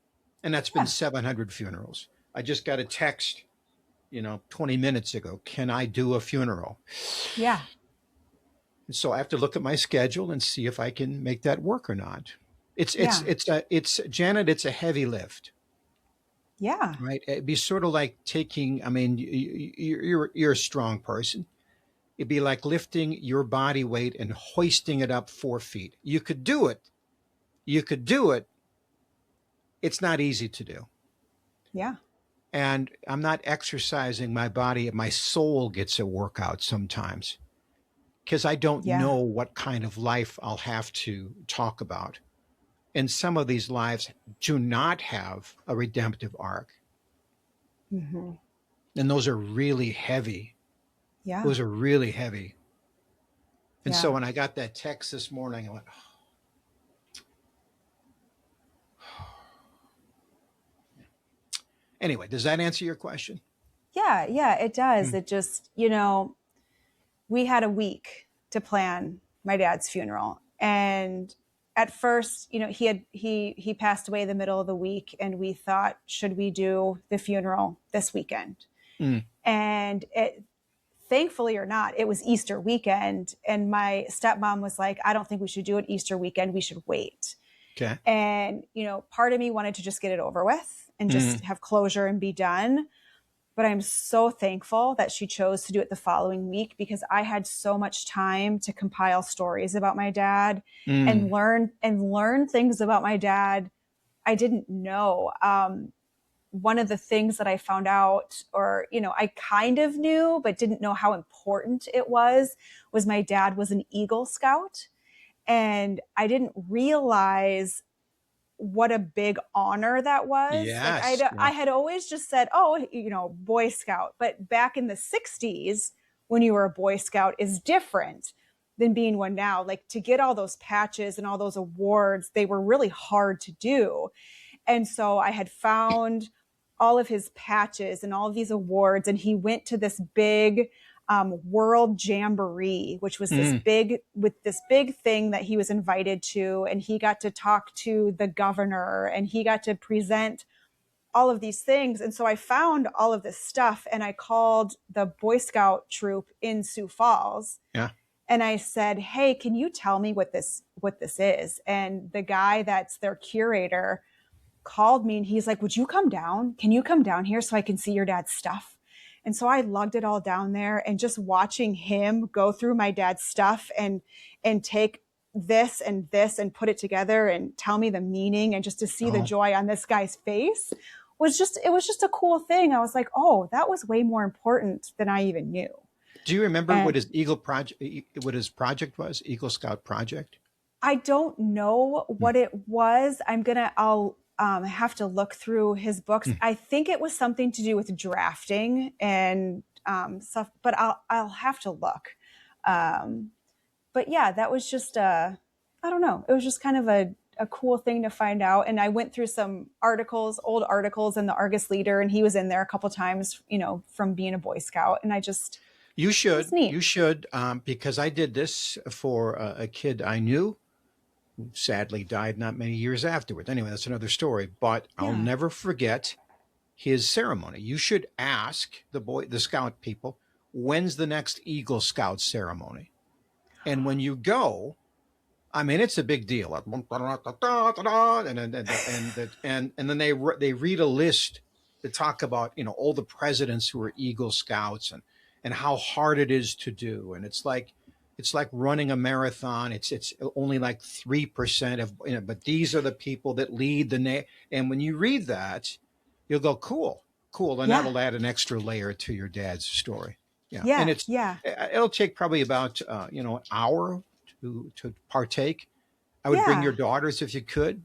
And that's been 700 funerals. I just got a text, 20 minutes ago. Can I do a funeral? Yeah. And so I have to look at my schedule and see if I can make that work or not. It's Janet, it's a heavy lift. Yeah. Right. It'd be sort of like taking, you're a strong person. It'd be like lifting your body weight and hoisting it up 4 feet. You could do it. It's not easy to do. Yeah. And I'm not exercising my body. My soul gets a workout sometimes because I don't know what kind of life I'll have to talk about. And some of these lives do not have a redemptive arc. Mm-hmm. And those are really heavy. Yeah. Those are really heavy. And so when I got that text this morning, I went, Anyway, does that answer your question? Yeah, it does. It just, we had a week to plan my dad's funeral. And at first, he passed away in the middle of the week, and we thought, should we do the funeral this weekend? And thankfully or not, it was Easter weekend. And my stepmom was like, I don't think we should do it Easter weekend. We should wait. Okay. And, part of me wanted to just get it over with and just have closure and be done. But I'm so thankful that she chose to do it the following week, because I had so much time to compile stories about my dad and Mm. learn things about my dad I didn't know. One of the things that I found out, or, I kind of knew, but didn't know how important it was my dad was an Eagle Scout. And I didn't realize what a big honor that was. Like Yes. I Yeah. had always just said, oh, Boy Scout. But back in the 60s, when you were a Boy Scout is different than being one now. Like, to get all those patches and all those awards, they were really hard to do. And so I had found all of his patches and all of these awards, and he went to this big world jamboree, which was this Mm. big thing that he was invited to, and he got to talk to the governor, and he got to present all of these things. And so I found all of this stuff, and I called the Boy Scout troop in Sioux Falls. Yeah. And I said, hey, can you tell me what this is? And the guy that's their curator called me, and he's like, would you come down? Can you come down here so I can see your dad's stuff? And so I lugged it all down there, and just watching him go through my dad's stuff and take this and put it together and tell me the meaning, and just to see the joy on this guy's face it was just a cool thing. I was like, oh, that was way more important than I even knew. Do you remember what his project was? Eagle Scout project? I don't know what it was. I'll have to look through his books. I think it was something to do with drafting and stuff, but I'll have to look. But yeah, that was just I don't know. It was just kind of a cool thing to find out. And I went through some old articles in the Argus Leader, and he was in there a couple times, from being a Boy Scout. And You should, because I did this for a kid I knew, who sadly died not many years afterwards. Anyway, that's another story, but I'll never forget his ceremony. You should ask the Scout people, when's the next Eagle Scout ceremony? And when you go, I mean, it's a big deal. And then they read a list to talk about, all the presidents who are Eagle Scouts and how hard it is to do. And it's like running a marathon. It's only like 3% of, but these are the people that lead the and when you read that, you'll go, cool. And that'll add an extra layer to your dad's story. Yeah. And it'll take probably about, an hour to partake. I would bring your daughters if you could.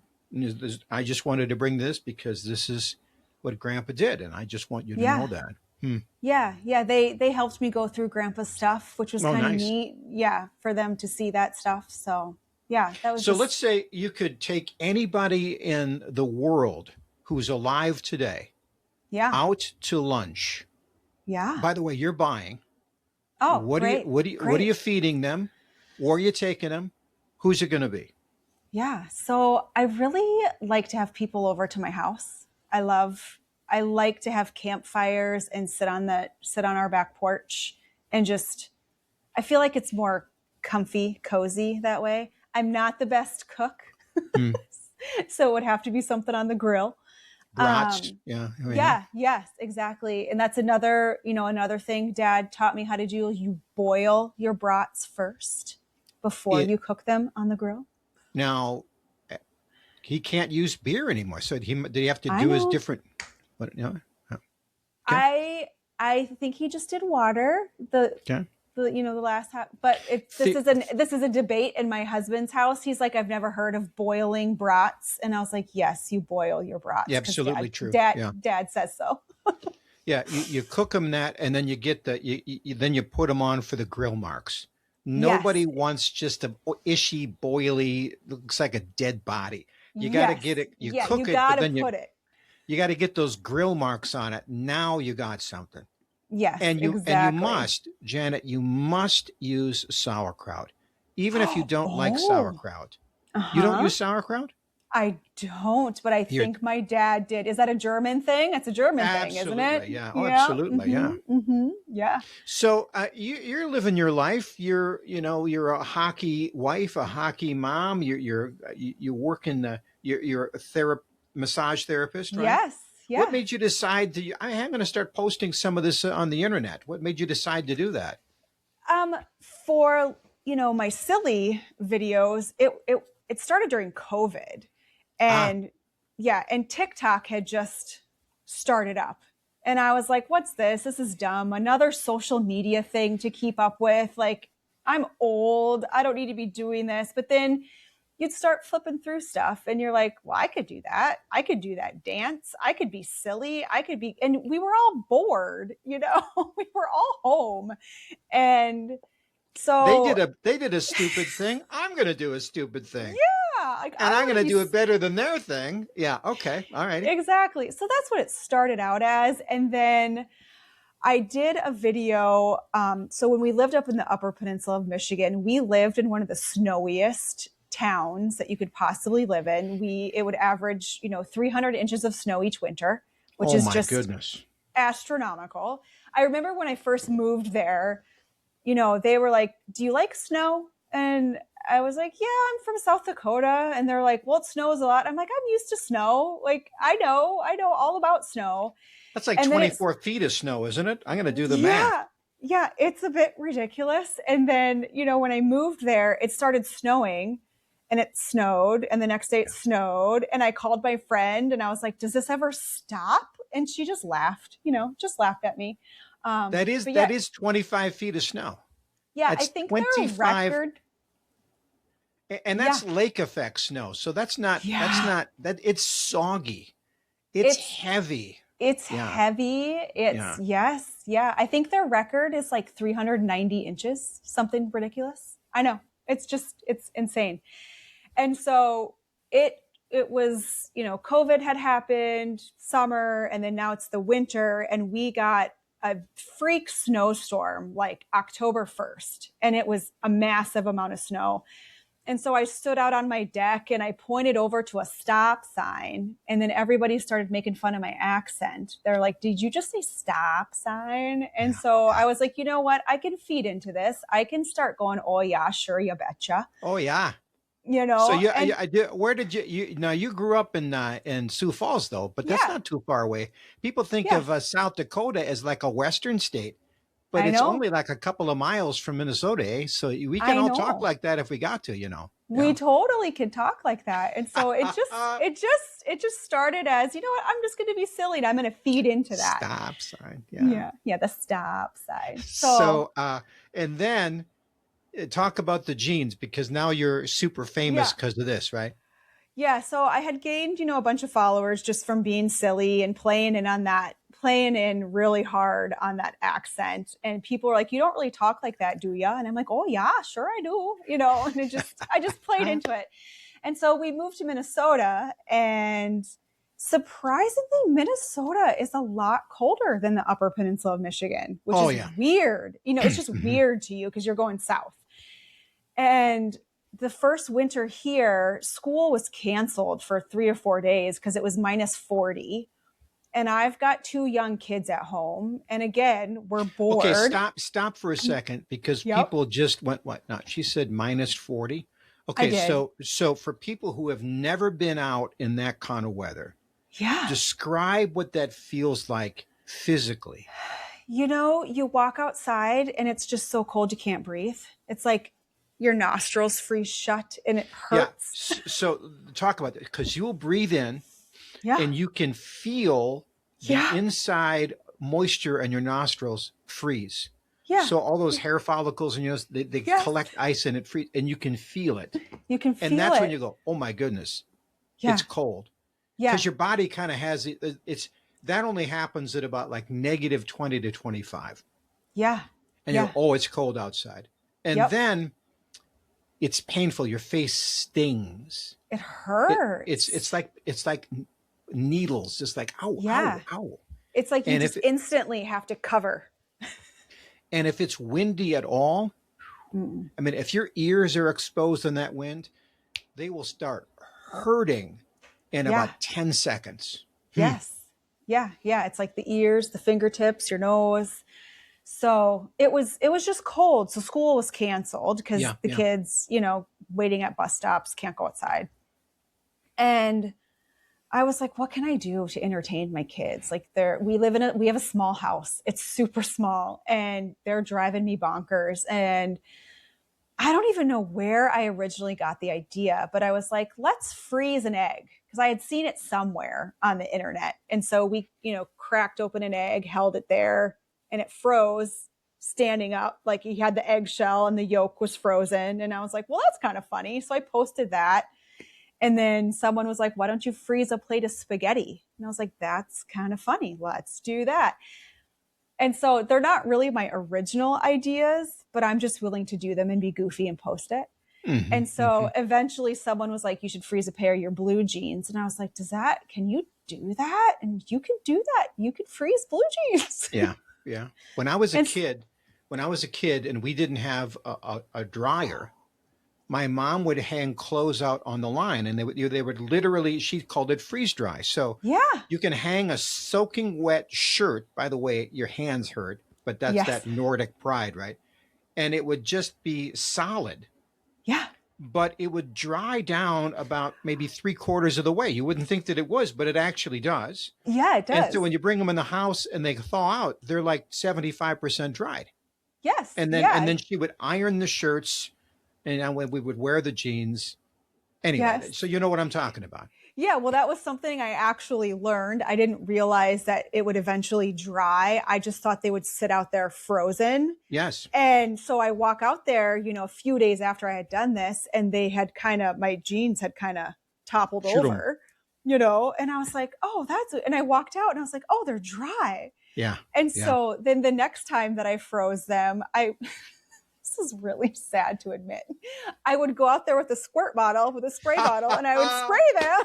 I just wanted to bring this because this is what Grandpa did. And I just want you to know that. Yeah. They helped me go through Grandpa's stuff, which was kind of neat. Yeah. For them to see that stuff. So yeah, that was. So let's say you could take anybody in the world who's alive today out to lunch. Yeah. By the way, you're buying. Oh, what great. What are you feeding them? Where are you taking them? Who's it going to be? Yeah. So I really like to have people over to my house. I like to have campfires and sit on our back porch and I feel like it's more comfy, cozy that way. I'm not the best cook. So it would have to be something on the grill. Brats. Yes, exactly. And that's another thing Dad taught me how to do. You boil your brats first before you cook them on the grill. Now, he can't use beer anymore. So did he have to do his different? What? Okay. I think he just did water. The last half. But this is a debate in my husband's house. He's like, I've never heard of boiling brats, and I was like, yes, you boil your brats. Yeah, absolutely true. Dad says so. Yeah, you cook them that, and then you get then you put them on for the grill marks. Nobody wants just a ishy, boily, looks like a dead body. You got to get it. You cook it, but then you got to get those grill marks on it. Now you got something. Yes, and you exactly. Janet, you must use sauerkraut, even if you don't like sauerkraut. You don't use sauerkraut? I don't, but I think my dad did. Is that a German thing? It's a German thing, isn't it? Yeah. Oh, absolutely. Yeah. So you're living your life. You're a hockey wife, a hockey mom. You work in you're a massage therapist, right? What made you decide I'm going to start posting some of this on the internet? What made you decide to do that? For, my silly videos, it started during COVID, and and TikTok had just started up. And I was like, what's this? This is dumb. Another social media thing to keep up with. Like, I'm old. I don't need to be doing this. But then you'd start flipping through stuff and you're like, well, I could do that. I could do that dance. I could be silly. And we were all bored, we were all home. And so they did a stupid thing. I'm going to do a stupid thing. Yeah. And I'm going to do it better than their thing. Yeah. Okay. All right. Exactly. So that's what it started out as. And then I did a video. So when we lived up in the Upper Peninsula of Michigan, we lived in one of the snowiest towns that you could possibly live in. It would average, 300 inches of snow each winter, which is just goodness, astronomical. I remember when I first moved there, they were like, do you like snow? And I was like, yeah, I'm from South Dakota. And they're like, well, it snows a lot. I'm like, I'm used to snow. Like, I know all about snow. That's like 24 feet of snow, isn't it? I'm going to do the math. Yeah, it's a bit ridiculous. And then, when I moved there, it started snowing and it snowed. And the next day it snowed. And I called my friend and I was like, does this ever stop? And she just laughed, just laughed at me. That is 25 feet of snow. Yeah, that's I think 25, their record. And that's lake effect snow. So that's not it's soggy. It's heavy. It's heavy. It's yes. Yeah. I think their record is like 390 inches, something ridiculous. I know. It's insane. And so it was, COVID had happened, summer, and then now it's the winter, and we got a freak snowstorm like October 1st, and it was a massive amount of snow. And so I stood out on my deck and I pointed over to a stop sign, and then everybody started making fun of my accent. They're like, did you just say stop sign? And so I was like, you know what? I can feed into this. I can start going, oh yeah, sure, you betcha. Oh yeah. So where did you grew up in Sioux Falls though, but that's not too far away. People think of South Dakota as like a Western state, but it's only like a couple of miles from Minnesota, eh? So we can all talk like that if we got to, We totally can talk like that. And so it just started as, you know what, I'm just going to be silly and I'm going to feed into that. Stop sign. Yeah, the stop sign. So and then talk about the genes, because now you're super famous because of this, right? Yeah. So I had gained, a bunch of followers just from being silly and playing in really hard on that accent. And people were like, you don't really talk like that, do ya? And I'm like, oh yeah, sure I do. And I just played into it. And so we moved to Minnesota, and surprisingly, Minnesota is a lot colder than the Upper Peninsula of Michigan, which is weird. It's just weird to you because you're going south. And the first winter here, school was canceled for 3 or 4 days because it was minus 40. And I've got 2 young kids at home. And again, we're bored. Okay, stop for a second, because people just went, what? No, she said minus 40. Okay, so for people who have never been out in that kind of weather, describe what that feels like physically. You walk outside and it's just so cold you can't breathe. It's like your nostrils freeze shut and it hurts. Yeah. So talk about that, because you'll breathe in and you can feel the inside moisture in your nostrils freeze. Yeah. So all those hair follicles and they collect ice and it freeze, and you can feel it. And that's when you go, oh my goodness, it's cold. Yeah. Because your body kind of has that only happens at about like negative 20 to 25. Yeah. And you're, it's cold outside. And then it's painful. Your face stings. It hurts. It's like needles, just like ow. It's like you just instantly have to cover. And if it's windy at all, I mean, if your ears are exposed in that wind, they will start hurting in about 10 seconds. Yes. Yeah. It's like the ears, the fingertips, your nose. So it was just cold. So school was canceled because the kids, waiting at bus stops can't go outside. And I was like, what can I do to entertain my kids? Like we have a small house. It's super small and they're driving me bonkers. And I don't even know where I originally got the idea, but I was like, let's freeze an egg because I had seen it somewhere on the internet. And so we, cracked open an egg, held it there, and it froze standing up. Like he had the eggshell and the yolk was frozen. And I was like, well, that's kind of funny. So I posted that. And then someone was like, why don't you freeze a plate of spaghetti? And I was like, that's kind of funny. Let's do that. And so they're not really my original ideas, but I'm just willing to do them and be goofy and post it. Mm-hmm, And so eventually someone was like, you should freeze a pair of your blue jeans. And I was like, can you do that? And you can do that. You could freeze blue jeans. Yeah. Yeah. When I was a kid and we didn't have a dryer, my mom would hang clothes out on the line and they would literally, she called it freeze dry. So yeah, you can hang a soaking wet shirt. By the way, your hands hurt, but that's that Nordic pride, right? And it would just be solid. Yeah. But it would dry down about maybe 3/4 of the way. You wouldn't think that it was, but it actually does. Yeah, it does. And so when you bring them in the house and they thaw out, they're like 75% dried. Yes. And then she would iron the shirts. And then when we would wear the jeans. Anyway, so you know what I'm talking about. Yeah, well, that was something I actually learned. I didn't realize that it would eventually dry. I just thought they would sit out there frozen. Yes. And so I walk out there, a few days after I had done this, and my jeans had kind of toppled over, and I was like, oh, and I walked out and I was like, oh, they're dry. Yeah. And so then the next time that I froze them, this is really sad to admit, I would go out there with a spray bottle, and I would spray them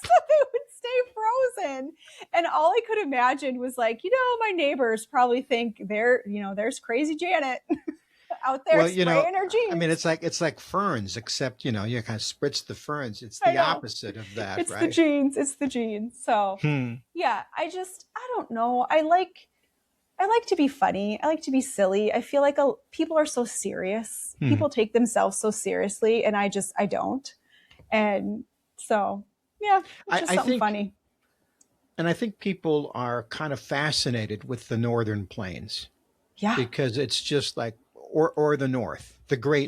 so they would stay frozen. And all I could imagine was like, my neighbors probably think there's crazy Janet out there spraying her jeans. I mean, it's like ferns, except, you kind of spritz the ferns. It's the opposite of that, it's right? It's the jeans. So yeah, I don't know. I like to be funny. I like to be silly. I feel like people are so serious. People take themselves so seriously, and I don't. And so, yeah, it's just something funny. And I think people are kind of fascinated with the northern plains. Yeah. Because it's just like, or the north, the great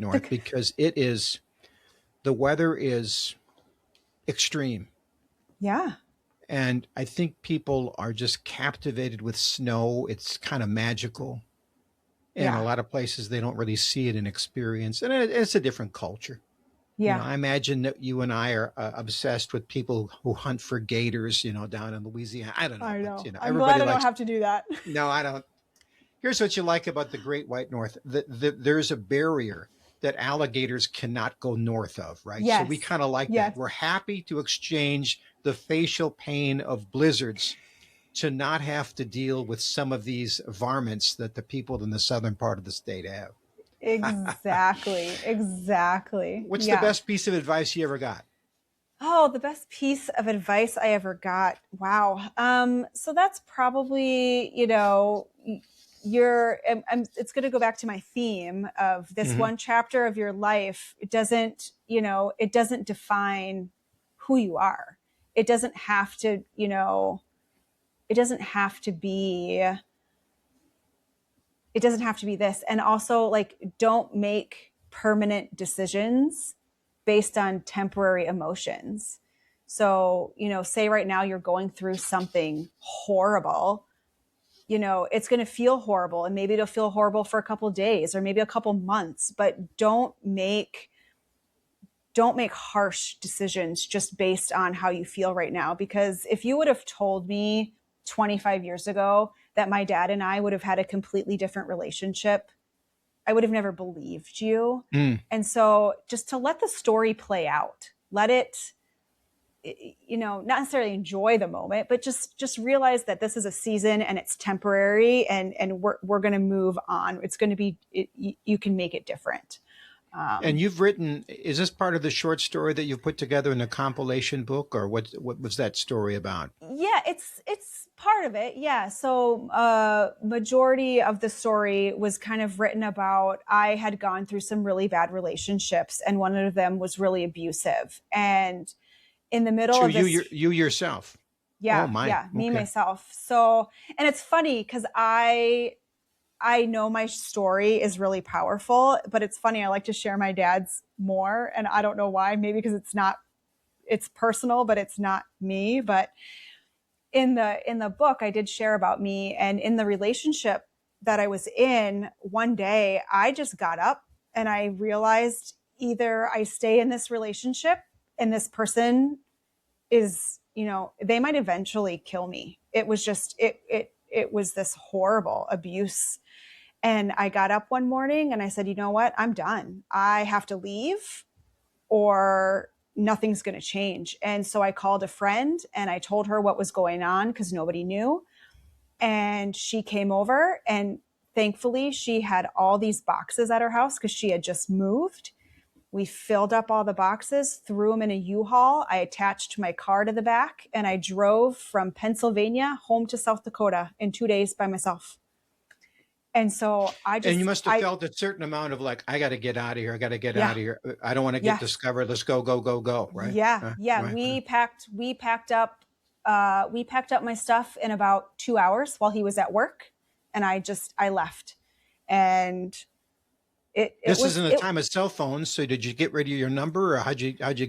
north, because the weather is extreme. Yeah. And I think people are just captivated with snow. It's kind of magical. And a lot of places, they don't really see it and experience. And it's a different culture. Yeah. I imagine that you and I are obsessed with people who hunt for gators, down in Louisiana. I don't know. I know. But, I'm glad I don't have to do that. No, I don't. Here's what you like about the Great White North. There's a barrier that alligators cannot go north of, right? Yes. So we kind of like that. We're happy to exchange the facial pain of blizzards to not have to deal with some of these varmints that the people in the southern part of the state have. Exactly. What's the best piece of advice you ever got? Oh, the best piece of advice I ever got. Wow. So that's probably, it's going to go back to my theme of this one chapter of your life. It doesn't define who you are. It doesn't have to, it doesn't have to be this. And also, like, don't make permanent decisions based on temporary emotions. So, say right now you're going through something horrible, it's going to feel horrible, and maybe it'll feel horrible for a couple of days or maybe a couple months, but don't make harsh decisions just based on how you feel right now. Because if you would have told me 25 years ago that my dad and I would have had a completely different relationship, I would have never believed you. And so just to let the story play out, let it, not necessarily enjoy the moment, but just realize that this is a season and it's temporary, and we're going to move on. It's going to be, you can make it different. And you've written, is this part of the short story that you've put together in a compilation book, or what was that story about? Yeah, it's part of it. Yeah. So majority of the story was kind of written about, I had gone through some really bad relationships, and one of them was really abusive. And in the middle So of this. you yourself. Yeah. Oh my. Yeah. Me, Okay. myself. So, and it's funny because I know my story is really powerful, but it's funny. I like to share my dad's more. And I don't know why, maybe because it's personal, but it's not me. But in the book, I did share about me, and in the relationship that I was in, one day I just got up and I realized either I stay in this relationship and this person is, they might eventually kill me. It was just, it was this horrible abuse. And I got up one morning and I said, you know what? I'm done. I have to leave or nothing's going to change. And so I called a friend and I told her what was going on because nobody knew. And she came over, and thankfully she had all these boxes at her house because she had just moved. We filled up all the boxes, threw them in a U-Haul. I attached my car to the back, and I drove from Pennsylvania home to South Dakota in 2 days by myself. And so And you must have felt a certain amount of like, I got to get out of here. I got to get out of here. I don't want to get discovered. Let's go, go, go, go. Right. Yeah. Right. We packed up my stuff in about 2 hours while he was at work, and I left. And this is in a time of cell phones. So did you get rid of your number, or what'd you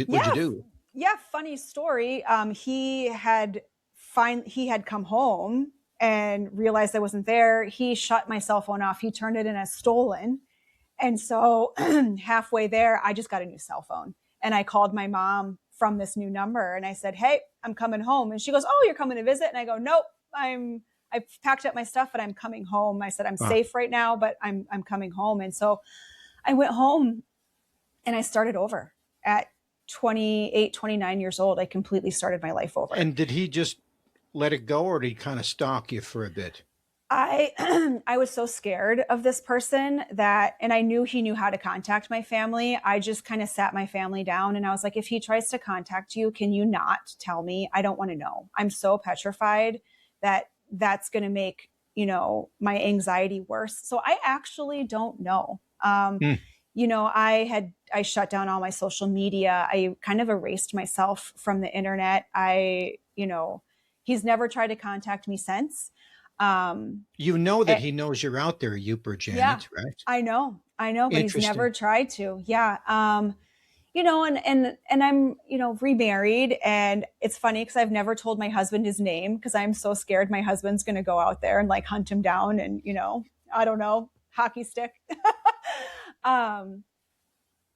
do? Yeah. Funny story. He had come home and realized I wasn't there. He shut my cell phone off. He turned it in as stolen. And so halfway there, I just got a new cell phone, and I called my mom from this new number and I said, hey, I'm coming home. And she goes, oh, you're coming to visit? And I go, nope, I've packed up my stuff and I'm coming home. I said, I'm safe right now, but I'm coming home. And so I went home and I started over at 28, 29 years old. I completely started my life over. And did he just let it go, or did he kind of stalk you for a bit? I was so scared of this person and I knew he knew how to contact my family. I just kind of sat my family down and I was like, if he tries to contact you, can you not tell me? I don't want to know. I'm so petrified that that's going to make, my anxiety worse. So I actually don't know. I shut down all my social media. I kind of erased myself from the internet. He's never tried to contact me since. That he knows you're out there, Yooper Janet, right? I know, but he's never tried to. Yeah. And I'm, remarried, and it's funny because I've never told my husband his name because I'm so scared my husband's going to go out there and like hunt him down and, I don't know, hockey stick.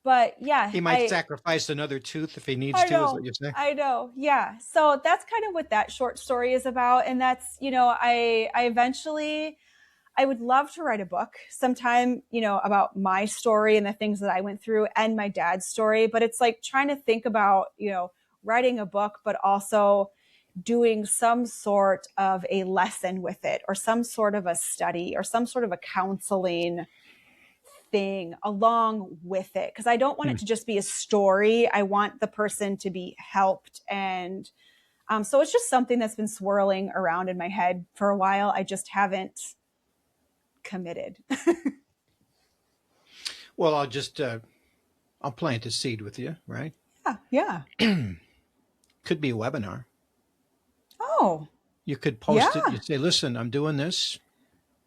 But yeah, he might sacrifice another tooth if he needs to, is what you're saying? I know. Yeah. So that's kind of what that short story is about. And that's, I eventually, I would love to write a book sometime, about my story and the things that I went through and my dad's story. But it's like trying to think about, writing a book, but also doing some sort of a lesson with it, or some sort of a study, or some sort of a counseling thing along with it, because I don't want it to just be a story. I want the person to be helped. And so it's just something that's been swirling around in my head for a while. I just haven't committed. Well, I'll plant a seed with you, right? Yeah. Could be a webinar. Oh. You could post it. You say, listen, I'm doing this.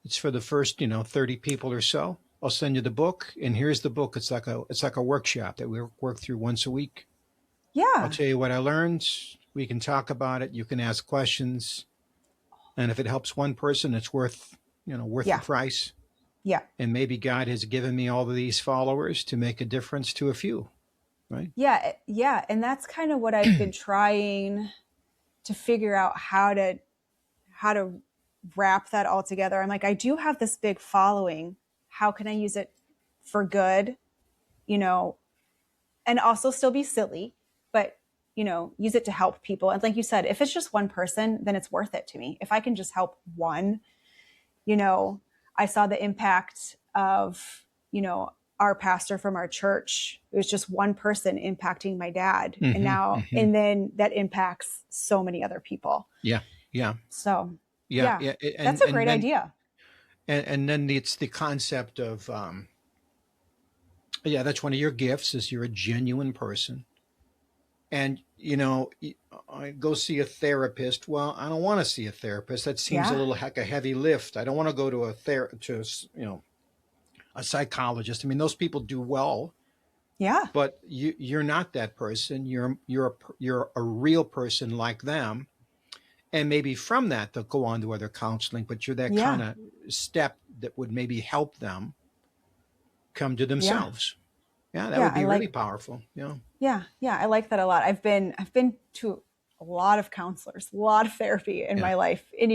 It's for the first, 30 people or so. I'll send you the book, and here's the book. It's like a workshop that we work through once a week. Yeah. I'll tell you what I learned. We can talk about it. You can ask questions. And if it helps one person, it's worth the price. Yeah. And maybe God has given me all of these followers to make a difference to a few. Right. Yeah. Yeah. And that's kind of what I've been trying to figure out how to wrap that all together. I'm like, I do have this big following. How can I use it for good, and also still be silly, but, use it to help people. And like you said, if it's just one person, then it's worth it to me. If I can just help one, I saw the impact of, our pastor from our church. It was just one person impacting my dad. Mm-hmm, and now, and then that impacts so many other people. Yeah. Yeah. So yeah. That's a great idea. And then it's the concept of, that's one of your gifts, is you're a genuine person. And, I go see a therapist. Well, I don't want to see a therapist. That seems a Yeah. little heck a heavy lift. I don't want to go to a psychologist. I mean, those people do well, Yeah. but you're not that person. You're a real person like them. And maybe from that they'll go on to other counseling, but you're that kind Yeah. of step that would maybe help them come to Yeah. themselves. Yeah, that Yeah. would I be really like, powerful. Yeah. yeah. Yeah. I like that a lot. I've been to a lot of counselors, a lot of therapy in Yeah. my life. And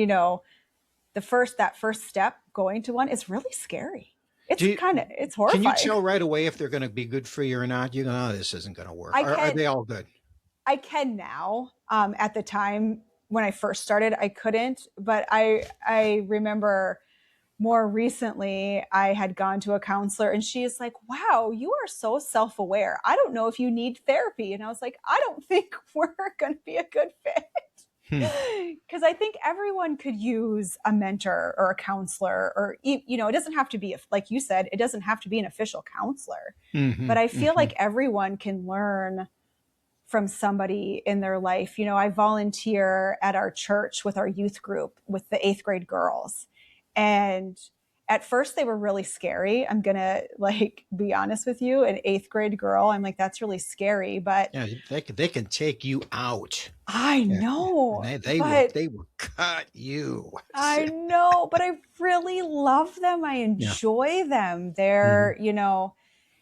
that first step going to one is really scary. Do you, It's can you horrifying. tell right away if they're going to be good for you or not? You go, oh, this isn't going to work. I Are can, they all good? I can now. At the time when I first started, I couldn't, but I remember more recently I had gone to a counselor and she's like, wow, you are so self-aware. I don't know if you need therapy. And I was like, I don't think we're going to be a good fit. Hmm. Because I think everyone could use a mentor or a counselor, or, it doesn't have to be, like you said, it doesn't have to be an official counselor. Mm-hmm, But I feel mm-hmm. like everyone can learn from somebody in their life. I volunteer at our church with our youth group with the 8th grade girls. And at first they were really scary. I'm going to be honest with you, an 8th grade girl. I'm like, that's really scary, but Yeah, they can take you out. I Yeah. know, They but will cut you. I know, but I really love them. I Yeah. enjoy them. Mm-hmm.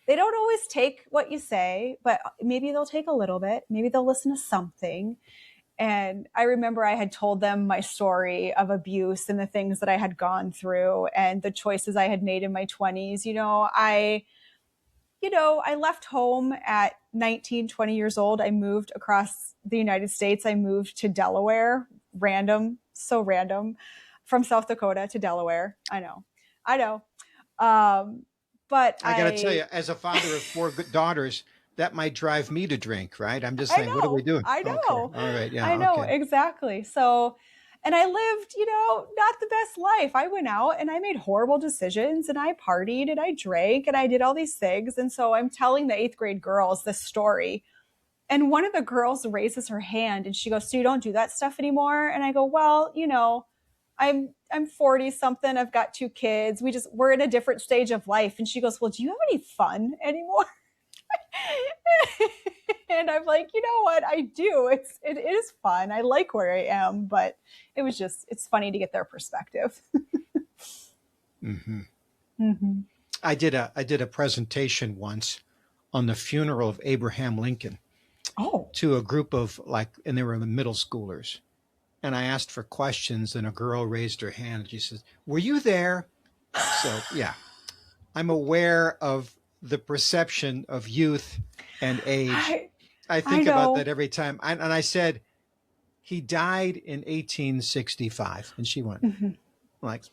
They don't always take what you say, but maybe they'll take a little bit. Maybe they'll listen to something. And I remember I had told them my story of abuse and the things that I had gone through and the choices I had made in my 20s. I left home at 19, 20 years old. I moved across the United States. I moved to Delaware, random, so random, from South Dakota to Delaware. I know. Um, but I got to tell you, as a father of 4 good daughters, that might drive me to drink, right? I'm just saying, what are we doing? I Okay. know, All right. I Yeah. know Okay. exactly. So, and I lived, not the best life. I went out and I made horrible decisions and I partied and I drank and I did all these things. And so I'm telling the 8th grade girls this story. And one of the girls raises her hand and she goes, so you don't do that stuff anymore? And I go, well, I'm 40 something. I've got 2 kids. We're in a different stage of life. And she goes, well, do you have any fun anymore? And I'm like, you know what? I do. It is fun. I like where I am, but it's funny to get their perspective. Mm-hmm. Mm-hmm. I did a presentation once on the funeral of Abraham Lincoln Oh, to a group of and they were the middle schoolers. And I asked for questions, and a girl raised her hand and she says, were you there? So, yeah, I'm aware of the perception of youth and age. I I think about know. that every time. And I said, he died in 1865. And she went, Mm-hmm. like,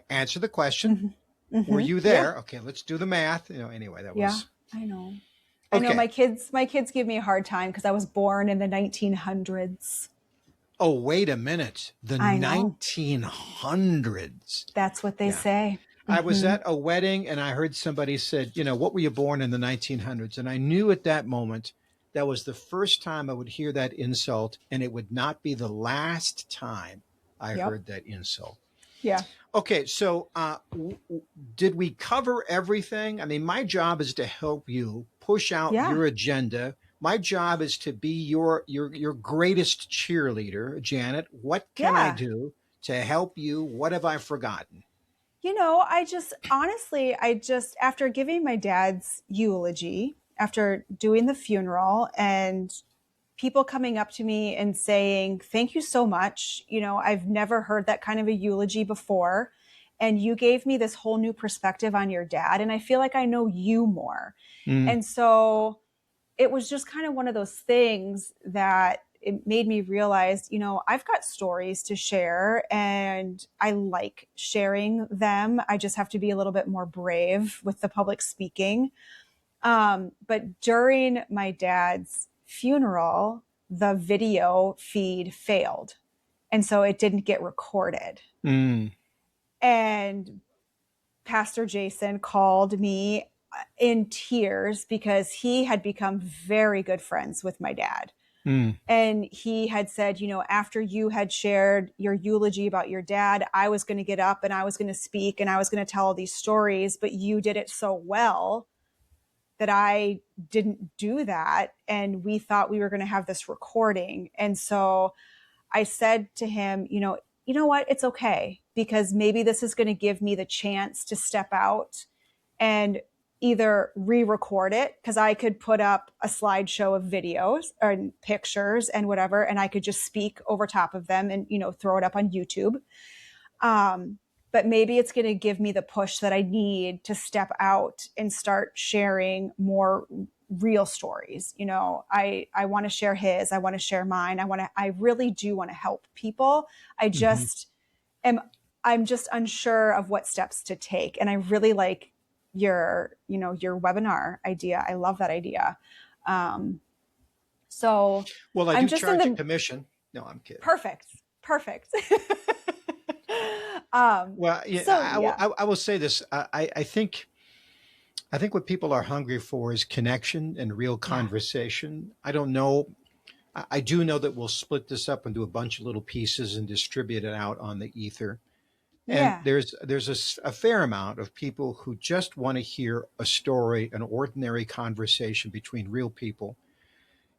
answer the question. Mm-hmm. Were Mm-hmm. you Yeah. there? Okay, let's do the math. Anyway, that Yeah. was I know. I know okay. my kids give me a hard time because I was born in the 1900s. Oh, wait a minute. The I know. 1900s. That's what they Yeah. say. I was Mm-hmm. at a wedding and I heard somebody said, what were you born in the 1900s? And I knew at that moment that was the first time I would hear that insult, and it would not be the last time I Yep. heard that insult. Yeah. Okay, so did we cover everything? I mean, my job is to help you push out Yeah. your agenda. My job is to be your greatest cheerleader, Janet. What can I Yeah. do to help you? What have I forgotten? After giving my dad's eulogy, after doing the funeral, and people coming up to me and saying, thank you so much. I've never heard that kind of a eulogy before. And you gave me this whole new perspective on your dad. And I feel like I know you more. Mm. And so it was just kind of one of those things that it made me realize, I've got stories to share and I like sharing them. I just have to be a little bit more brave with the public speaking. But during my dad's funeral, the video feed failed. And so it didn't get recorded. Mm. And Pastor Jason called me in tears because he had become very good friends with my dad. Mm. And he had said, after you had shared your eulogy about your dad, I was going to get up and I was going to speak and I was going to tell all these stories, but you did it so well that I didn't do that. And we thought we were going to have this recording. And so I said to him, you know what? It's okay, because maybe this is going to give me the chance to step out and either re-record it, because I could put up a slideshow of videos or pictures and whatever, and I could just speak over top of them and, throw it up on YouTube. But maybe it's going to give me the push that I need to step out and start sharing more real stories. I want to share his, I want to share mine. I really do want to help people. I just I'm just unsure of what steps to take. And I really like your webinar idea. I love that idea. So well, I I'm do just charge a commission. No, I'm kidding. Perfect. Well, yeah, so, I will say this. I think what people are hungry for is connection and real conversation. I don't know. I do know that we'll split this up into a bunch of little pieces and distribute it out on the ether. And there's a fair amount of people who just want to hear a story, an ordinary conversation between real people.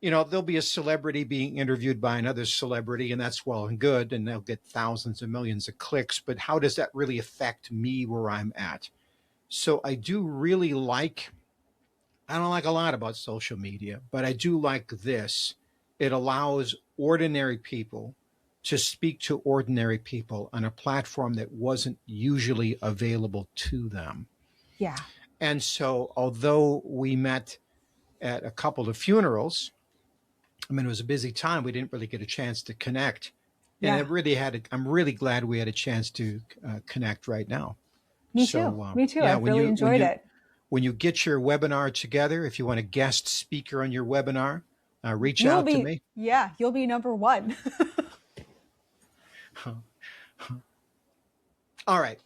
There'll be a celebrity being interviewed by another celebrity, and that's well and good, and they'll get thousands of millions of clicks. But how does that really affect me where I'm at? So I do really I don't like a lot about social media, but I do like this. It allows ordinary people to speak to ordinary people on a platform that wasn't usually available to them. Yeah. And so, although we met at a couple of funerals, I mean, it was a busy time. We didn't really get a chance to connect. And I'm really glad we had a chance to connect right now. Me too. I've really enjoyed it. When you get your webinar together, if you want a guest speaker on your webinar, reach out to me. Yeah, you'll be number one. All right.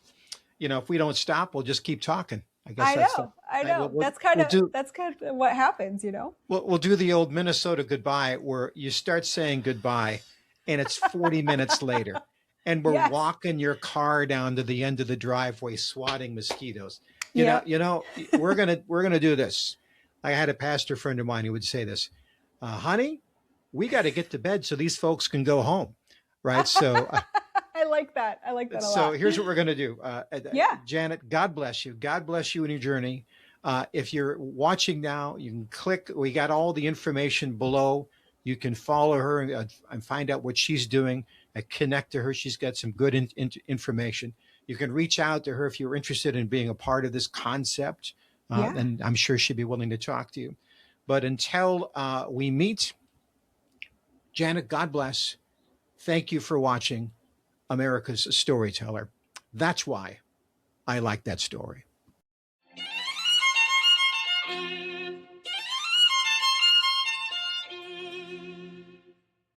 If we don't stop, we'll just keep talking. I guess I know. That's kind of what happens, We'll do the old Minnesota goodbye, where you start saying goodbye and it's 40 minutes later. And we're walking your car down to the end of the driveway, swatting mosquitoes. You know, we're gonna do this. I had a pastor friend of mine who would say this, honey, we got to get to bed so these folks can go home. Right. So I like that. I like that a lot. So here's what we're going to do. Janet, God bless you. God bless you in your journey. If you're watching now, you can click. We got all the information below. You can follow her and find out what she's doing. Connect to her. She's got some good information. You can reach out to her if you're interested in being a part of this concept. And I'm sure she'd be willing to talk to you. But until we meet, Janet, God bless. Thank you for watching America's Storyteller. That's why I like that story.